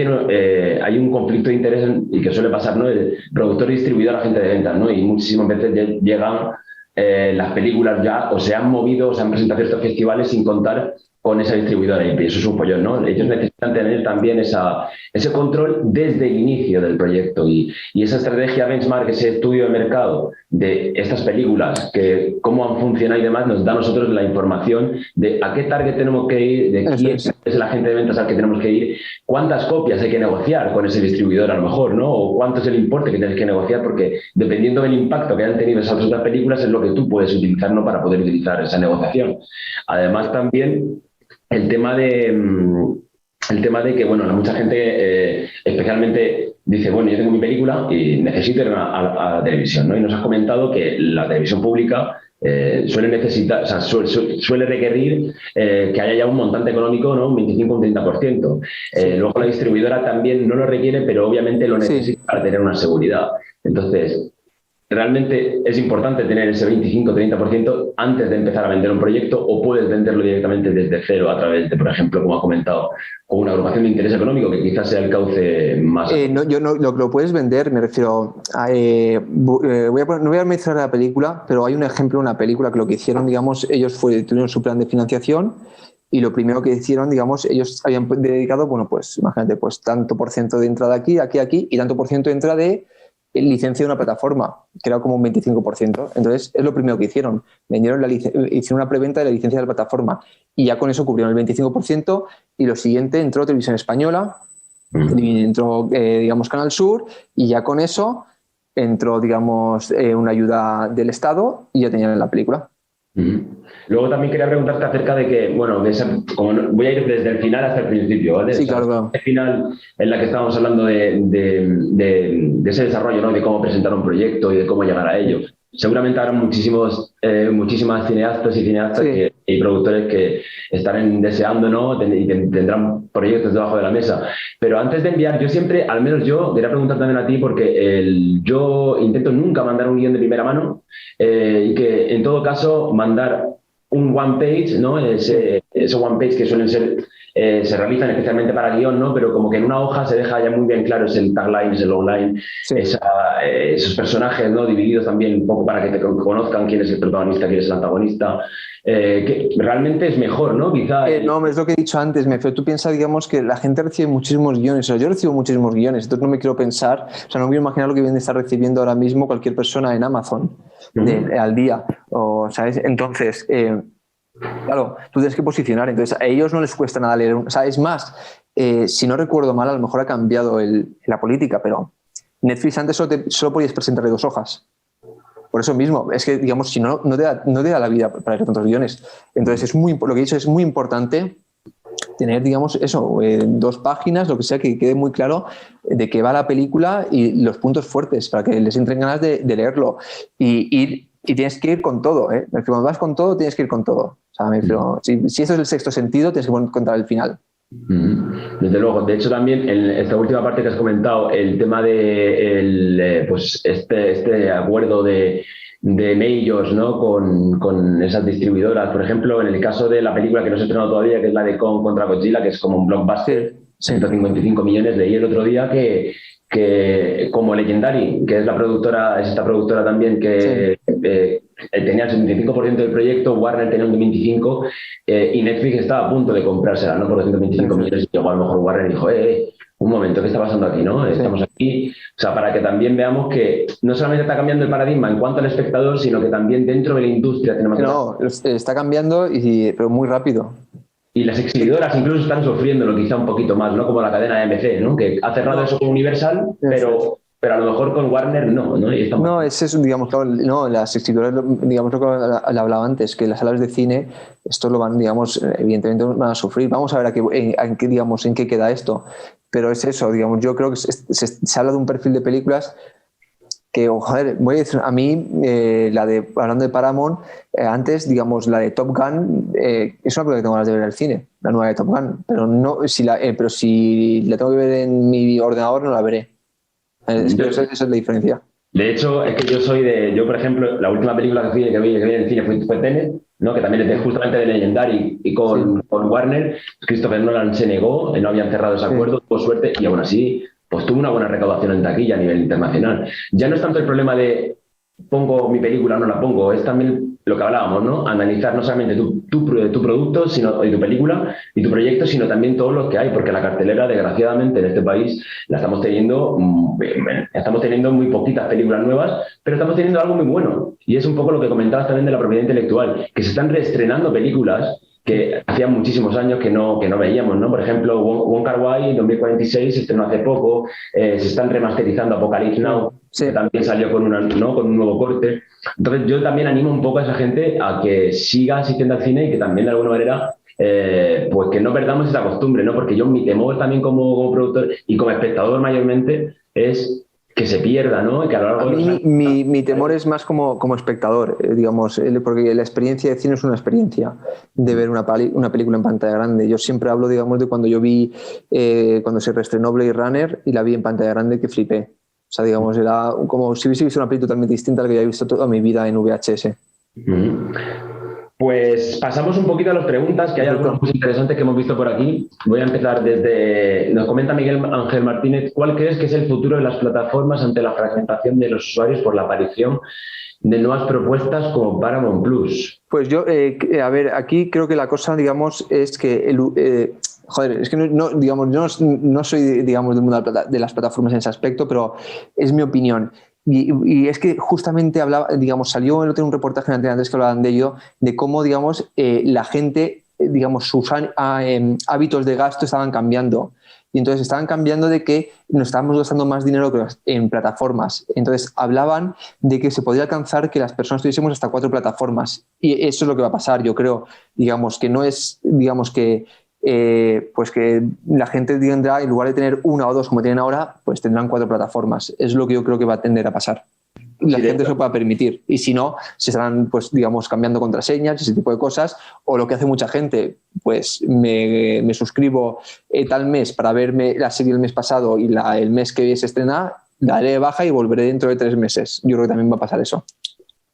hay un conflicto de interés y que suele pasar, ¿no? El productor y distribuidor, agente de ventas, ¿no? Y muchísimas veces llegan las películas ya o se han movido o se han presentado a ciertos festivales sin contar con esa distribuidora y eso es un follón, ¿no? Ellos necesitan tener también ese control desde el inicio del proyecto y esa estrategia benchmark, ese estudio de mercado de estas películas, que cómo han funcionado y demás, nos da a nosotros la información de a qué target tenemos que ir, de quién es el agente de ventas al que tenemos que ir, cuántas copias hay que negociar con ese distribuidor a lo mejor, ¿no? O cuánto es el importe que tienes que negociar, porque dependiendo del impacto que han tenido esas otras películas es lo que tú puedes utilizar, ¿no? Para poder utilizar esa negociación. Además también el tema de que, bueno, mucha gente especialmente dice, bueno, yo tengo mi película y necesito ir a la televisión, ¿no? Y nos has comentado que la televisión pública suele necesitar, o sea, suele requerir que haya ya un montante económico, ¿no? Un 25 o un 30%. Luego la distribuidora también no lo requiere, pero obviamente lo necesita para tener una seguridad. Entonces, realmente es importante tener ese 25-30% antes de empezar a vender un proyecto o puedes venderlo directamente desde cero a través de, por ejemplo, como ha comentado, con una agrupación de interés económico que quizás sea el cauce más... No, lo puedes vender, me refiero a... no voy a mencionar la película, pero hay un ejemplo, una película que lo que hicieron, digamos, ellos tuvieron su plan de financiación y lo primero que hicieron, digamos, ellos habían dedicado, bueno, pues imagínate, pues tanto por ciento de entrada aquí y tanto por ciento de entrada de licencia de una plataforma, que era como un 25%. Entonces, es lo primero que hicieron. Hicieron una preventa de la licencia de la plataforma y ya con eso cubrieron el 25% y lo siguiente entró Televisión Española, entró, digamos, Canal Sur y ya con eso entró, digamos, una ayuda del Estado y ya tenían la película. Luego también quería preguntarte acerca de que, bueno, voy a ir desde el final hasta el principio, ¿vale? Sí, claro. El final en la que estábamos hablando de ese desarrollo, ¿no? De cómo presentar un proyecto y de cómo llegar a ello. Seguramente habrá muchísimas cineastas y productores que estarán deseando, ¿no? Y tendrán proyectos debajo de la mesa. Pero antes de enviar, yo siempre, al menos yo, quería preguntar también a ti, porque yo intento nunca mandar un guión de primera mano y que en todo caso mandar un one page, ¿no? Ese one page que suelen ser, se realizan especialmente para guión, ¿no? Pero como que en una hoja se deja ya muy bien claro, es el tagline, es el logline, esos personajes, ¿no? Divididos también un poco para que te conozcan quién es el protagonista, quién es el antagonista, que realmente es mejor, ¿no? Quizá... no, es lo que he dicho antes, tú piensas, digamos, que la gente recibe muchísimos guiones, o sea, yo recibo muchísimos guiones, entonces no me quiero pensar, o sea, no me quiero imaginar lo que viene de estar recibiendo ahora mismo cualquier persona en Amazon al día, o, ¿sabes? Entonces, claro, tú tienes que posicionar, entonces a ellos no les cuesta nada leer, o sea, es más, si no recuerdo mal, a lo mejor ha cambiado la política, pero Netflix antes solo podías presentarle 2 hojas. Por eso mismo, es que, digamos, si no te da la vida para leer tantos guiones. Entonces, lo que he dicho es muy importante tener, digamos, eso, 2 páginas, lo que sea, que quede muy claro de qué va la película y los puntos fuertes para que les entren ganas de leerlo. Y tienes que ir con todo, ¿eh? Cuando vas con todo, tienes que ir con todo. O sea, si eso es el sexto sentido, tienes que contar el final. Desde luego. De hecho, también en esta última parte que has comentado, el tema de pues este acuerdo de majors, ¿no? con esas distribuidoras. Por ejemplo, en el caso de la película que no se ha estrenado todavía, que es la de Kong contra Godzilla, que es como un blockbuster, 155 millones, leí el otro día que como Legendary, que es esta productora también que tenía el 75% del proyecto, Warner tenía un 25% y Netflix estaba a punto de comprársela, ¿no? Por 225 millones y luego a lo mejor Warner dijo, un momento, ¿qué está pasando aquí, no? Estamos aquí, o sea, para que también veamos que no solamente está cambiando el paradigma en cuanto al espectador, sino que también dentro de la industria cinematográfica. No, está cambiando, pero muy rápido. Y las exhibidoras incluso están sufriéndolo quizá un poquito más, ¿no? Como la cadena AMC, ¿no? Que ha cerrado eso con Universal, pero a lo mejor con Warner no. Y no, es eso, digamos, claro, no, las exhibidoras, digamos lo que le hablaba antes, que las salas de cine, esto lo van, digamos, evidentemente van a sufrir. Vamos a ver digamos, en qué queda esto. Pero es eso, digamos, yo creo que se habla de un perfil de películas que, joder, voy a decir, a mí, hablando de Paramount, antes, digamos, la de Top Gun, es una película que tengo ganas de ver en el cine, la nueva de Top Gun, pero si la tengo que ver en mi ordenador, no la veré. Esa es la diferencia. De hecho, es que yo, por ejemplo, la última película que vi en el cine fue Tenet, ¿no? Que también es justamente de Legendary y con Warner. Christopher Nolan se negó, no habían cerrado ese acuerdo, tuvo suerte y aún así pues tuvo una buena recaudación en taquilla a nivel internacional. Ya no es tanto el problema de pongo mi película o no la pongo, es también lo que hablábamos, ¿no? Analizar no solamente tu producto y tu película y tu proyecto, sino también todos los que hay, porque la cartelera, desgraciadamente, en este país la estamos teniendo muy poquitas películas nuevas, pero estamos teniendo algo muy bueno. Y es un poco lo que comentabas también de la propiedad intelectual, que se están reestrenando películas que hacía muchísimos años que no veíamos, ¿no? Por ejemplo, Wong Kar-wai en 2046 se estrenó hace poco, se están remasterizando Apocalypse Now, que también salió con un nuevo corte. Entonces yo también animo un poco a esa gente a que siga asistiendo al cine y que también de alguna manera pues que no perdamos esa costumbre, ¿no? Porque mi temor también como productor y como espectador mayormente es que se pierda, ¿no? Y que a lo largo mi temor es más como espectador, digamos, porque la experiencia de cine es una experiencia de ver una película en pantalla grande. Yo siempre hablo, digamos, de cuando yo vi, cuando se reestrenó Blade Runner y la vi en pantalla grande, que flipé. O sea, digamos, era como si hubiese visto una película totalmente distinta a la que había visto toda mi vida en VHS. Pues pasamos un poquito a las preguntas, que hay algunas muy interesantes que hemos visto por aquí. Voy a empezar nos comenta Miguel Ángel Martínez, ¿cuál crees que es el futuro de las plataformas ante la fragmentación de los usuarios por la aparición de nuevas propuestas como Paramount Plus? Pues yo, a ver, aquí creo que la cosa, digamos, es que es que digamos, yo no soy, digamos, del mundo de las plataformas en ese aspecto, pero es mi opinión. Y es que justamente salió en un reportaje en Antena 3 que hablaban de ello, de cómo, digamos, la gente, digamos, sus hábitos de gasto estaban cambiando. Y entonces estaban cambiando de que nos estábamos gastando más dinero en plataformas. Entonces hablaban de que se podía alcanzar que las personas tuviésemos hasta 4 plataformas. Y eso es lo que va a pasar, yo creo. Digamos, que no es, digamos, que pues que la gente tendrá, en lugar de tener 1 o 2 como tienen ahora, pues tendrán 4 plataformas. Es lo que yo creo que va a tender a pasar. La gente se lo pueda permitir. Y si no, se estarán, pues, digamos, cambiando contraseñas, ese tipo de cosas. O lo que hace mucha gente, pues me suscribo tal mes para verme la serie el mes pasado y el mes que se estrena, la haré de baja y volveré dentro de 3 meses. Yo creo que también va a pasar eso.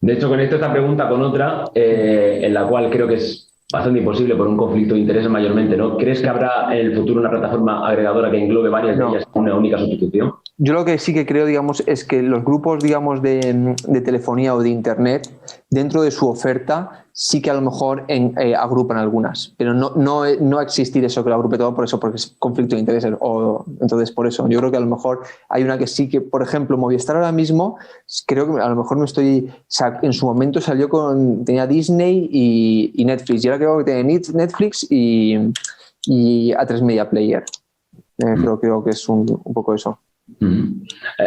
De hecho, conecto esta pregunta con otra, en la cual creo que es bastante imposible por un conflicto de intereses mayormente, ¿no? ¿Crees que habrá en el futuro una plataforma agregadora que englobe varias de ellas con una única sustitución? Yo lo que sí que creo, digamos, es que los grupos, digamos, de telefonía o de internet, dentro de su oferta, sí que a lo mejor agrupan algunas, pero no existir eso que lo agrupe todo, porque es conflicto de intereses. Entonces, por eso, yo creo que a lo mejor hay una que sí que, por ejemplo, Movistar ahora mismo, creo que a lo mejor en su momento tenía Disney y Netflix, y ahora creo que tiene Netflix y A3 Media Player. Creo que es un poco eso.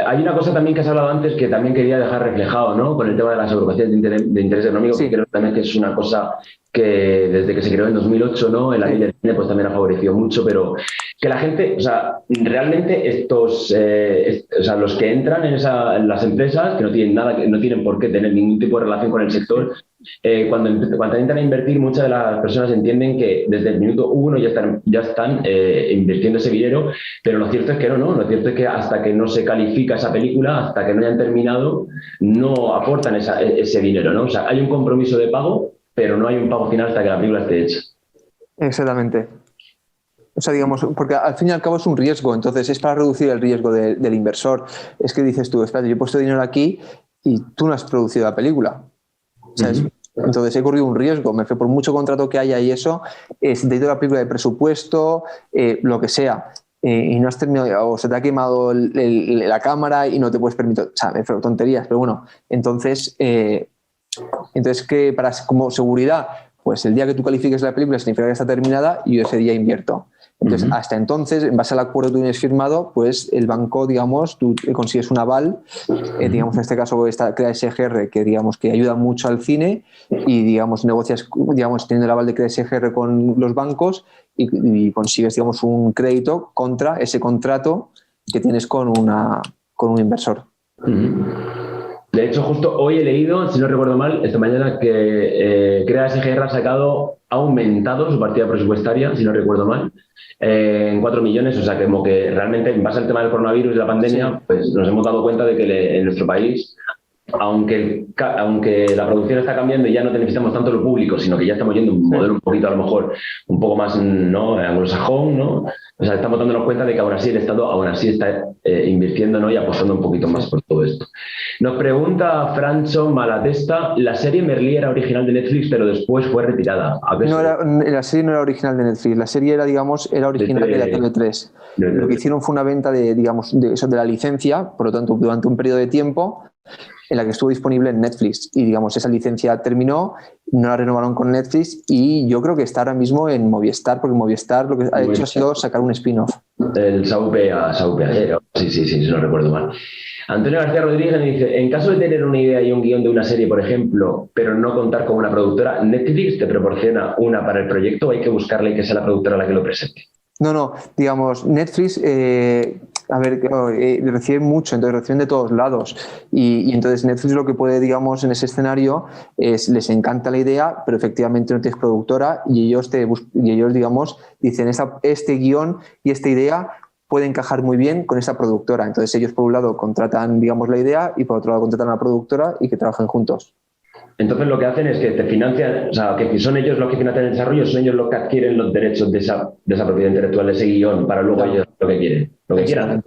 Hay una cosa también que has hablado antes que también quería dejar reflejado, ¿no? Con el tema de las agrupaciones de interés económico, que creo también que es una cosa que desde que se creó en 2008, ¿no? En la ley del cine pues también ha favorecido mucho, pero que la gente, o sea, realmente los que entran en las empresas, que no tienen por qué tener ningún tipo de relación con el sector, cuando entran a invertir, muchas de las personas entienden que desde el minuto 1 ya están invirtiendo ese dinero, pero lo cierto es que no. Lo cierto es que hasta que no se califica esa película, hasta que no hayan terminado, no aportan ese dinero, ¿no? O sea, hay un compromiso de pago, pero no hay un pago final hasta que la película esté hecha. Exactamente. O sea, digamos, porque al fin y al cabo es un riesgo, entonces es para reducir el riesgo del inversor. Es que dices tú, espérate, yo he puesto dinero aquí y tú no has producido la película. ¿Sabes? Entonces he corrido un riesgo, por mucho contrato que haya y eso, si te ha ido la película de presupuesto, lo que sea, y no has terminado, o se te ha quemado la cámara y no te puedes permitir, o sea, tonterías, pero bueno, entonces que como seguridad, pues el día que tú califiques la película significa que está terminada y yo ese día invierto. Entonces, hasta entonces, en base al acuerdo que tú tienes firmado, pues el banco, digamos, tú consigues un aval, digamos, en este caso crea SGR, que digamos que ayuda mucho al cine y, digamos, negocias, digamos, teniendo el aval de crea SGR con los bancos y consigues, digamos, un crédito contra ese contrato que tienes con un inversor. De hecho, justo hoy he leído, si no recuerdo mal, esta mañana que Crea SGR ha aumentado su partida presupuestaria, si no recuerdo mal, en 4 millones. O sea, que como que realmente en base al tema del coronavirus y la pandemia, pues nos hemos dado cuenta de que en nuestro país, aunque la producción está cambiando y ya no necesitamos tanto lo público, sino que ya estamos yendo un modelo un poquito, a lo mejor, un poco más, ¿no?, anglosajón, ¿no? O sea, estamos dándonos cuenta de que aún así el Estado está invirtiendo, ¿no?, y apostando un poquito más por todo esto. Nos pregunta Francho Malatesta, la serie Merlí era original de Netflix, pero después fue retirada. La serie no era original de Netflix, la serie era original de la TV3. Lo que hicieron fue una venta de la licencia, por lo tanto, durante un periodo de tiempo en la que estuvo disponible en Netflix y, digamos, esa licencia terminó, no la renovaron con Netflix y yo creo que está ahora mismo en Movistar, porque Movistar lo que ha hecho ha sido sacar un spin-off. El Saupea, sí, si no recuerdo mal. Antonio García Rodríguez dice, en caso de tener una idea y un guión de una serie, por ejemplo, pero no contar con una productora, ¿Netflix te proporciona una para el proyecto o hay que buscarla y que sea la productora la que lo presente? No, digamos, Netflix, recibe mucho, entonces reciben de todos lados y entonces Netflix lo que puede, digamos, en ese escenario es, les encanta la idea, pero efectivamente no tienes productora y ellos, digamos, dicen, este guión y esta idea puede encajar muy bien con esa productora. Entonces ellos, por un lado, contratan, digamos, la idea y por otro lado contratan a la productora y que trabajen juntos. Entonces lo que hacen es que te financian, o sea, que son ellos los que financian el desarrollo, son ellos los que adquieren los derechos de esa propiedad intelectual, de ese guión, para luego ellos lo que quieran.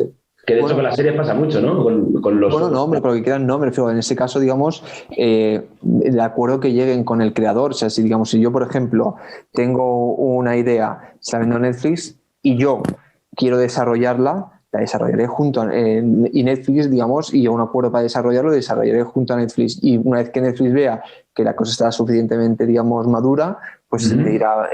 Que de hecho con las series pasa mucho, ¿no? Con los... Bueno, no, hombre, con lo que quieran, no, me refiero, en ese caso, digamos, de acuerdo que lleguen con el creador. O sea, si yo, por ejemplo, tengo una idea, se la vendo a Netflix y yo quiero desarrollarla, la desarrollaré junto a y Netflix, digamos, y yo un acuerdo para desarrollarlo, desarrollaré junto a Netflix. Y una vez que Netflix vea que la cosa está suficientemente, digamos, madura, pues le dirá,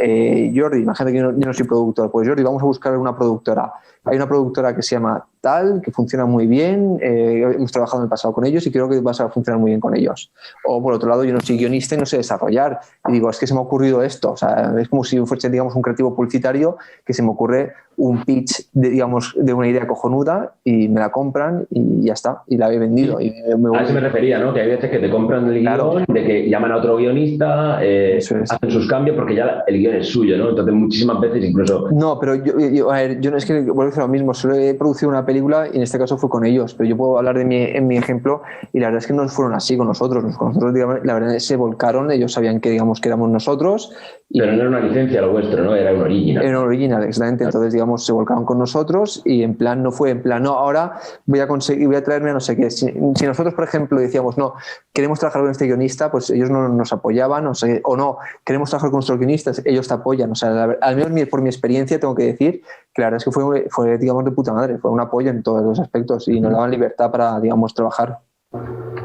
Jordi, imagínate que yo no soy productor, pues Jordi, vamos a buscar una productora. Hay una productora que se llama tal, que funciona muy bien, hemos trabajado en el pasado con ellos y creo que vas a funcionar muy bien con ellos. O por otro lado, yo no soy guionista y no sé desarrollar. Y digo, es que se me ha ocurrido esto. O sea, es como si fuese, digamos, un creativo publicitario que se me ocurre un pitch, de una idea cojonuda y me la compran y ya está. Y la he vendido. Sí. A eso me refería, ¿no? Que hay veces que te compran el guión, de que llaman a otro guionista, hacen sus cambios porque ya el guión es suyo, ¿no? Entonces muchísimas veces incluso... No, pero yo no es que vuelvo a decir lo mismo. Solo he producido una película y en este caso fue con ellos, pero yo puedo hablar en mi ejemplo y la verdad es que no fueron así con nosotros. Con nosotros, digamos, la verdad, se volcaron, ellos sabían que, digamos, que éramos nosotros. Pero no era una licencia lo vuestro, ¿no? Era un original. Era un original, exactamente. Entonces, digamos, se volcaron con nosotros y en plan, no fue en plan, no, ahora voy a traerme a no sé qué. Si nosotros, por ejemplo, decíamos, no, queremos trabajar con este guionista, pues ellos no nos apoyaban, o no, queremos trabajar con nuestros guionistas, ellos te apoyan. O sea, al menos por mi experiencia tengo que decir que la verdad es que fue, digamos, de puta madre, fue un apoyo en todos los aspectos y nos daban libertad para, digamos, trabajar.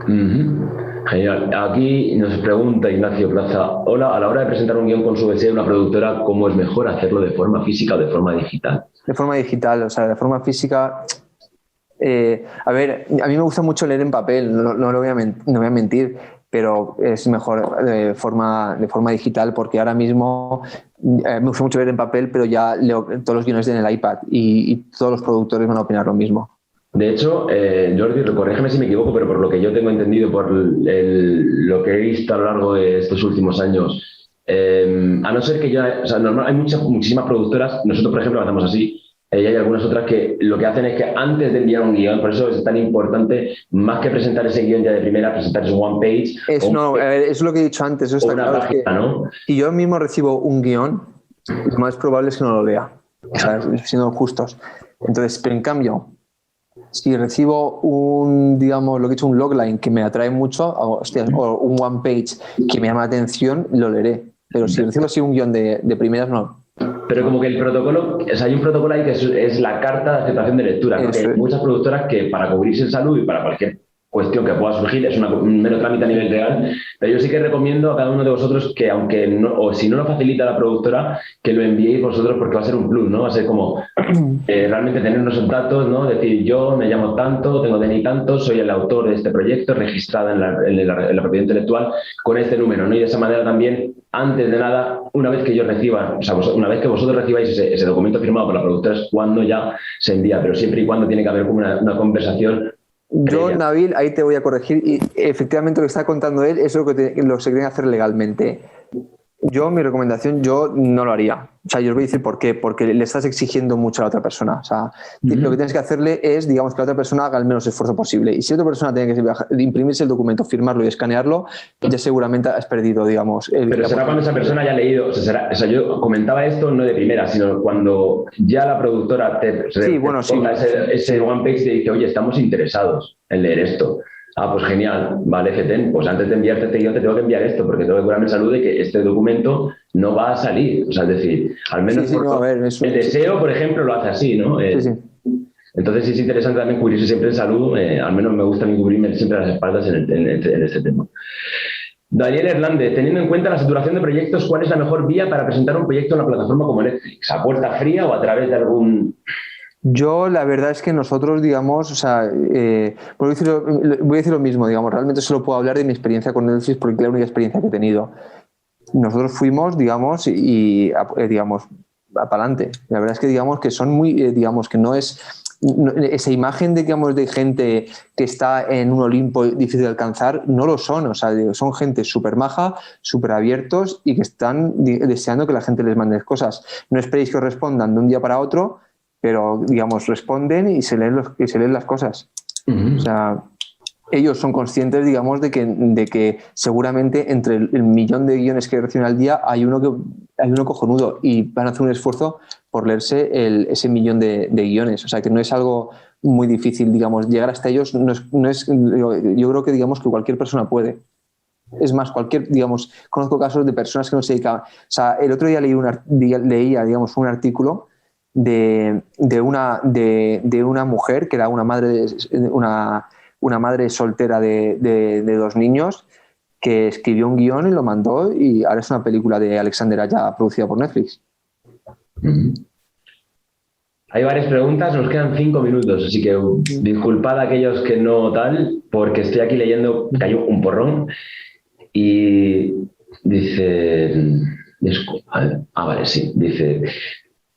Genial. Aquí nos pregunta Ignacio Plaza, hola, a la hora de presentar un guión con su VC a una productora, ¿cómo es mejor hacerlo de forma física o de forma digital? De forma digital, o sea, de forma física... a ver, a mí me gusta mucho leer en papel, no voy a mentir, pero es mejor de forma digital porque ahora mismo me gusta mucho leer en papel, pero ya leo todos los guiones en el iPad y todos los productores van a opinar lo mismo. De hecho, Jordi, corrígeme si me equivoco, pero por lo que yo tengo entendido, por lo que he visto a lo largo de estos últimos años, a no ser que ya, o sea, normal, hay muchísimas productoras, nosotros por ejemplo lo hacemos así, y hay algunas otras que lo que hacen es que antes de enviar un guión, por eso es tan importante, más que presentar ese guión ya de primera, presentar ese one page. Eso es lo que he dicho antes, eso está claro. Página, ¿no? Si yo mismo recibo un guión, lo más probable es que no lo lea, o sea, siendo justos. Entonces, pero en cambio, si recibo lo que he dicho, un logline que me atrae mucho, o un one page que me llama la atención, lo leeré. Pero si recibo así un guión de primeras, no. Pero como que el protocolo, o sea, hay un protocolo ahí que es la carta de aceptación de lectura, ¿no? Hay muchas productoras que para cubrirse en salud y para cualquier cuestión que pueda surgir, es un mero trámite a nivel real, pero yo sí que recomiendo a cada uno de vosotros que, aunque no, o si no lo facilita la productora, que lo enviéis vosotros, porque va a ser un plus, ¿no? Va a ser como realmente tener unos datos, ¿no? Decir, yo me llamo tanto, tengo DNI tanto, soy el autor de este proyecto, registrada en la propiedad intelectual con este número, ¿no? Y de esa manera también, antes de nada, una vez que yo reciba, o sea, una vez que vosotros recibáis ese documento firmado por la productora, es cuando ya se envía, pero siempre y cuando tiene que haber como una conversación. Yo, Nabil, ahí te voy a corregir, y efectivamente lo que está contando él es lo que se quieren hacer legalmente. Yo, mi recomendación, yo no lo haría. O sea, yo os voy a decir por qué. Porque le estás exigiendo mucho a la otra persona. O sea, lo que tienes que hacerle es, digamos, que la otra persona haga el menos esfuerzo posible. Y si la otra persona tiene que imprimirse el documento, firmarlo y escanearlo, ya seguramente has perdido, digamos. Pero será cuando esa persona haya leído. O sea, yo comentaba esto no de primera, sino cuando ya la productora te ponga ese one page y te dice, oye, estamos interesados en leer esto. Ah, pues genial, vale, FETEN, pues antes de enviarte este guión te tengo que enviar esto, porque tengo que curarme salud de que este documento no va a salir. O sea, es decir, al menos el deseo, por ejemplo, lo hace así, ¿no? Entonces sí es interesante también cubrirse siempre en salud, al menos me gusta a mí cubrirme siempre las espaldas en este tema. Daniel Hernández, teniendo en cuenta la saturación de proyectos, ¿cuál es la mejor vía para presentar un proyecto en una plataforma como Netflix? ¿A puerta fría o a través de algún...? Yo, la verdad es que nosotros, digamos, o sea, voy a decir lo mismo, digamos, realmente solo puedo hablar de mi experiencia con Netflix porque es la única experiencia que he tenido. Nosotros fuimos, digamos, digamos, para adelante. La verdad es que, digamos, que son muy, digamos, que no es esa imagen, digamos, de gente que está en un Olimpo difícil de alcanzar, no lo son. O sea, son gente súper maja, súper abiertos y que están deseando que la gente les mande cosas. No esperéis que os respondan de un día para otro, pero, digamos, responden y se leen las cosas. O sea, ellos son conscientes, digamos, de que seguramente entre el millón de guiones que reciben al día hay uno cojonudo y van a hacer un esfuerzo por leerse ese millón de guiones. O sea, que no es algo muy difícil, digamos, llegar hasta ellos. Yo creo que, digamos, que cualquier persona puede. Es más, digamos, conozco casos de personas que no se dedicaban. O sea, el otro día leía, digamos, un artículo de una mujer que era una madre soltera de 2 niños que escribió un guión y lo mandó y ahora es una película de Alexander Aya producida por Netflix. Hay varias preguntas, nos quedan 5 minutos, así que disculpad a aquellos que no tal, porque estoy aquí leyendo, cayó un porrón y dice... vale, sí, dice...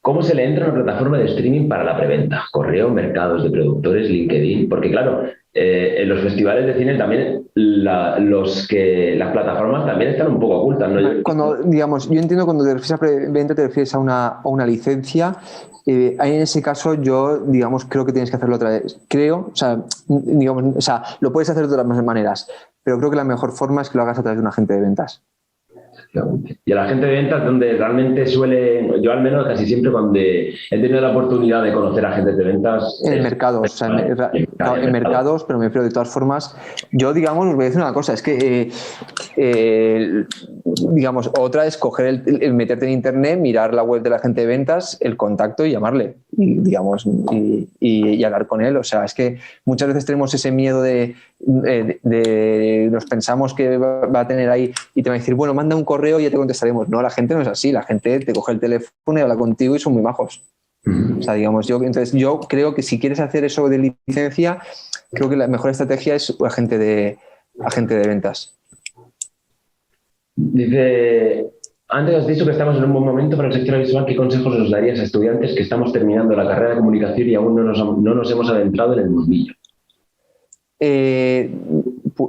¿Cómo se le entra a una plataforma de streaming para la preventa? Correo, mercados de productores, LinkedIn. Porque claro, en los festivales de cine también las plataformas también están un poco ocultas, ¿no? Yo entiendo cuando te refieres a preventa te refieres a una licencia. En ese caso yo, digamos, creo que tienes que hacerlo otra vez. Lo puedes hacer de otras maneras, pero creo que la mejor forma es que lo hagas a través de un agente de ventas. Y a la gente de ventas, donde realmente yo al menos casi siempre cuando he tenido la oportunidad de conocer a agentes de ventas... En mercados, en mercados, pero me refiero de todas formas. Yo, digamos, os voy a decir una cosa, es que, digamos, otra es coger el meterte en internet, mirar la web del agente de ventas, el contacto y llamarle, y, digamos, y hablar con él. O sea, es que muchas veces tenemos ese miedo de nos pensamos que va a tener ahí y te va a decir, bueno, manda un correo y ya te contestaremos. No, la gente no es así, la gente te coge el teléfono y habla contigo y son muy majos. O sea, digamos, yo creo que si quieres hacer eso de licencia, creo que la mejor estrategia es agente de ventas. Dice, antes has dicho que estamos en un buen momento para el sector audiovisual. ¿Qué consejos nos darías a estudiantes que estamos terminando la carrera de comunicación y aún no nos hemos adentrado en el mundillo?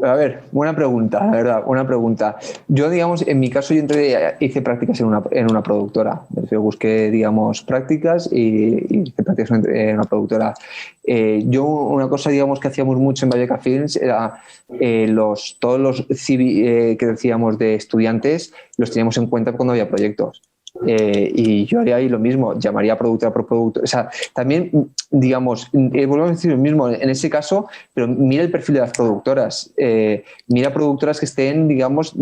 A ver, buena pregunta, la verdad, buena pregunta. Yo, digamos, en mi caso, hice prácticas en una productora. Yo busqué, digamos, prácticas y hice prácticas en una productora. Una cosa, digamos, que hacíamos mucho en Valleca Films era todos los CV que decíamos de estudiantes los teníamos en cuenta cuando había proyectos. Y yo haría ahí lo mismo, llamaría productora por producto. O sea, también, digamos, volvemos a decir lo mismo en ese caso, pero mira el perfil de las productoras. Mira productoras que estén, digamos,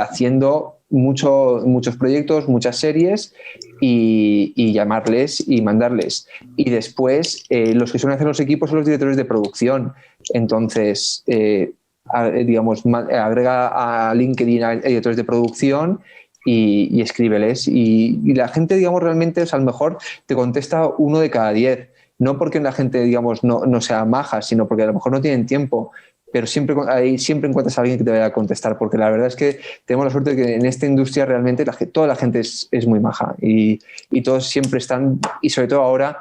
haciendo muchos proyectos, muchas series y llamarles y mandarles. Y después, los que suelen hacer los equipos son los directores de producción. Entonces, digamos, agrega a LinkedIn a editores de producción y escríbeles. Y la gente, digamos, realmente, o sea, a lo mejor te contesta 1 de cada 10. No porque la gente, digamos, no sea maja, sino porque a lo mejor no tienen tiempo. Pero siempre encuentras a alguien que te vaya a contestar, porque la verdad es que tenemos la suerte de que en esta industria realmente toda la gente es muy maja y todos siempre están, y sobre todo ahora,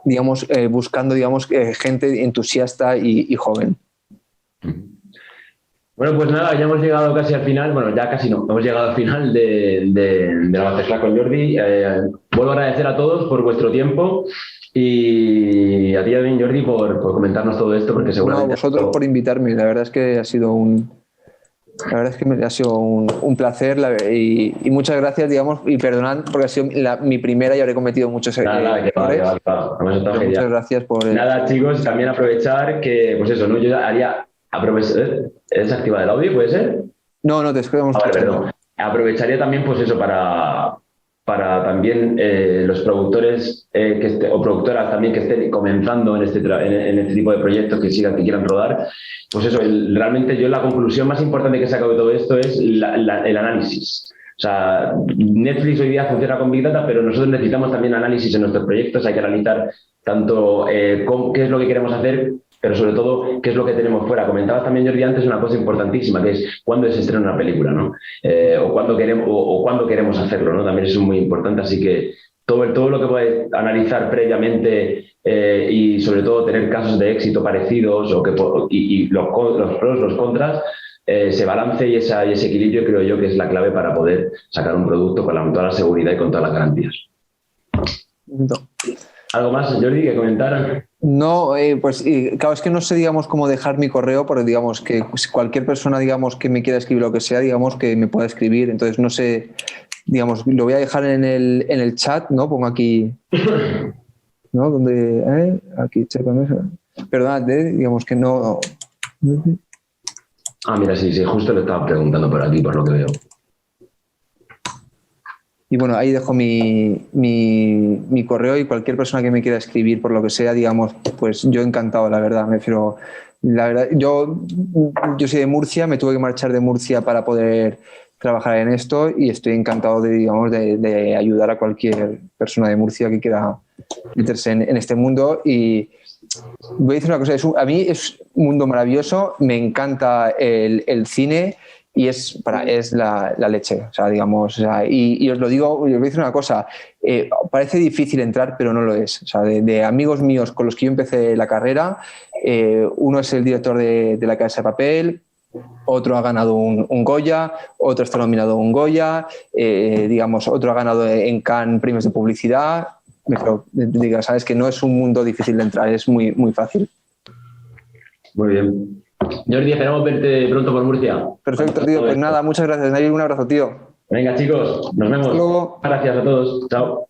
digamos, buscando, digamos, gente entusiasta y joven. Bueno, pues nada, ya hemos llegado casi al final, bueno, ya casi no, hemos llegado al final de la masterclass con Jordi. Vuelvo a agradecer a todos por vuestro tiempo y a ti también, Jordi, por comentarnos todo esto, porque seguramente... No, vosotros por invitarme, la verdad es que ha sido un placer y muchas gracias, digamos, y perdonad porque ha sido mi primera y habré cometido muchos errores. Muchas gracias por... Nada, chicos, también aprovechar que, pues eso, ¿no? Yo haría... ¿Es activado el audio, puede ser? No, te escuchamos. Perdón. Aprovecharía también, pues eso, para también los productores o productoras también que estén comenzando en este tipo de proyectos que quieran rodar. Pues eso, realmente yo la conclusión más importante que he sacado de todo esto es el análisis. O sea, Netflix hoy día funciona con Big Data, pero nosotros necesitamos también análisis en nuestros proyectos. Hay que analizar tanto qué es lo que queremos hacer, pero sobre todo qué es lo que tenemos fuera. Comentabas también, Jordi, antes una cosa importantísima, que es cuándo se estrena una película, ¿no? O cuándo queremos hacerlo, ¿no? También eso es muy importante, así que todo lo que puedes analizar previamente y sobre todo tener casos de éxito parecidos y los pros, los contras, ese balance y ese equilibrio creo yo que es la clave para poder sacar un producto con toda la seguridad y con todas las garantías. No. ¿Algo más, Jordi, que comentar? No, pues claro, es que no sé, digamos, cómo dejar mi correo, porque digamos que cualquier persona, digamos, que me quiera escribir lo que sea, digamos, que me pueda escribir. Entonces, no sé, digamos, lo voy a dejar en el chat, ¿no? Pongo aquí, ¿no? Donde, aquí, chécame eso. Perdonad, digamos que no... Mira, sí, justo le estaba preguntando por aquí, por lo que veo. Y bueno, ahí dejo mi correo y cualquier persona que me quiera escribir por lo que sea, digamos, pues yo encantado, la verdad. La verdad, yo soy de Murcia, me tuve que marchar de Murcia para poder trabajar en esto y estoy encantado de ayudar a cualquier persona de Murcia que quiera meterse en este mundo. Y voy a decir una cosa, a mí es un mundo maravilloso, me encanta el cine. Y es la leche, o sea, digamos, o sea, y os lo digo, os voy a decir una cosa, parece difícil entrar, pero no lo es. O sea, de amigos míos con los que yo empecé la carrera, uno es el director de La Casa de Papel, otro ha ganado un Goya, otro está nominado a un Goya, digamos, otro ha ganado en Cannes premios de publicidad. Pero, sabes que no es un mundo difícil de entrar, es muy, muy fácil. Muy bien. Jordi, esperamos verte pronto por Murcia. Perfecto, tío. Pues nada, muchas gracias. Un abrazo, tío. Venga, chicos, nos vemos. Hasta luego. Gracias a todos. Chao.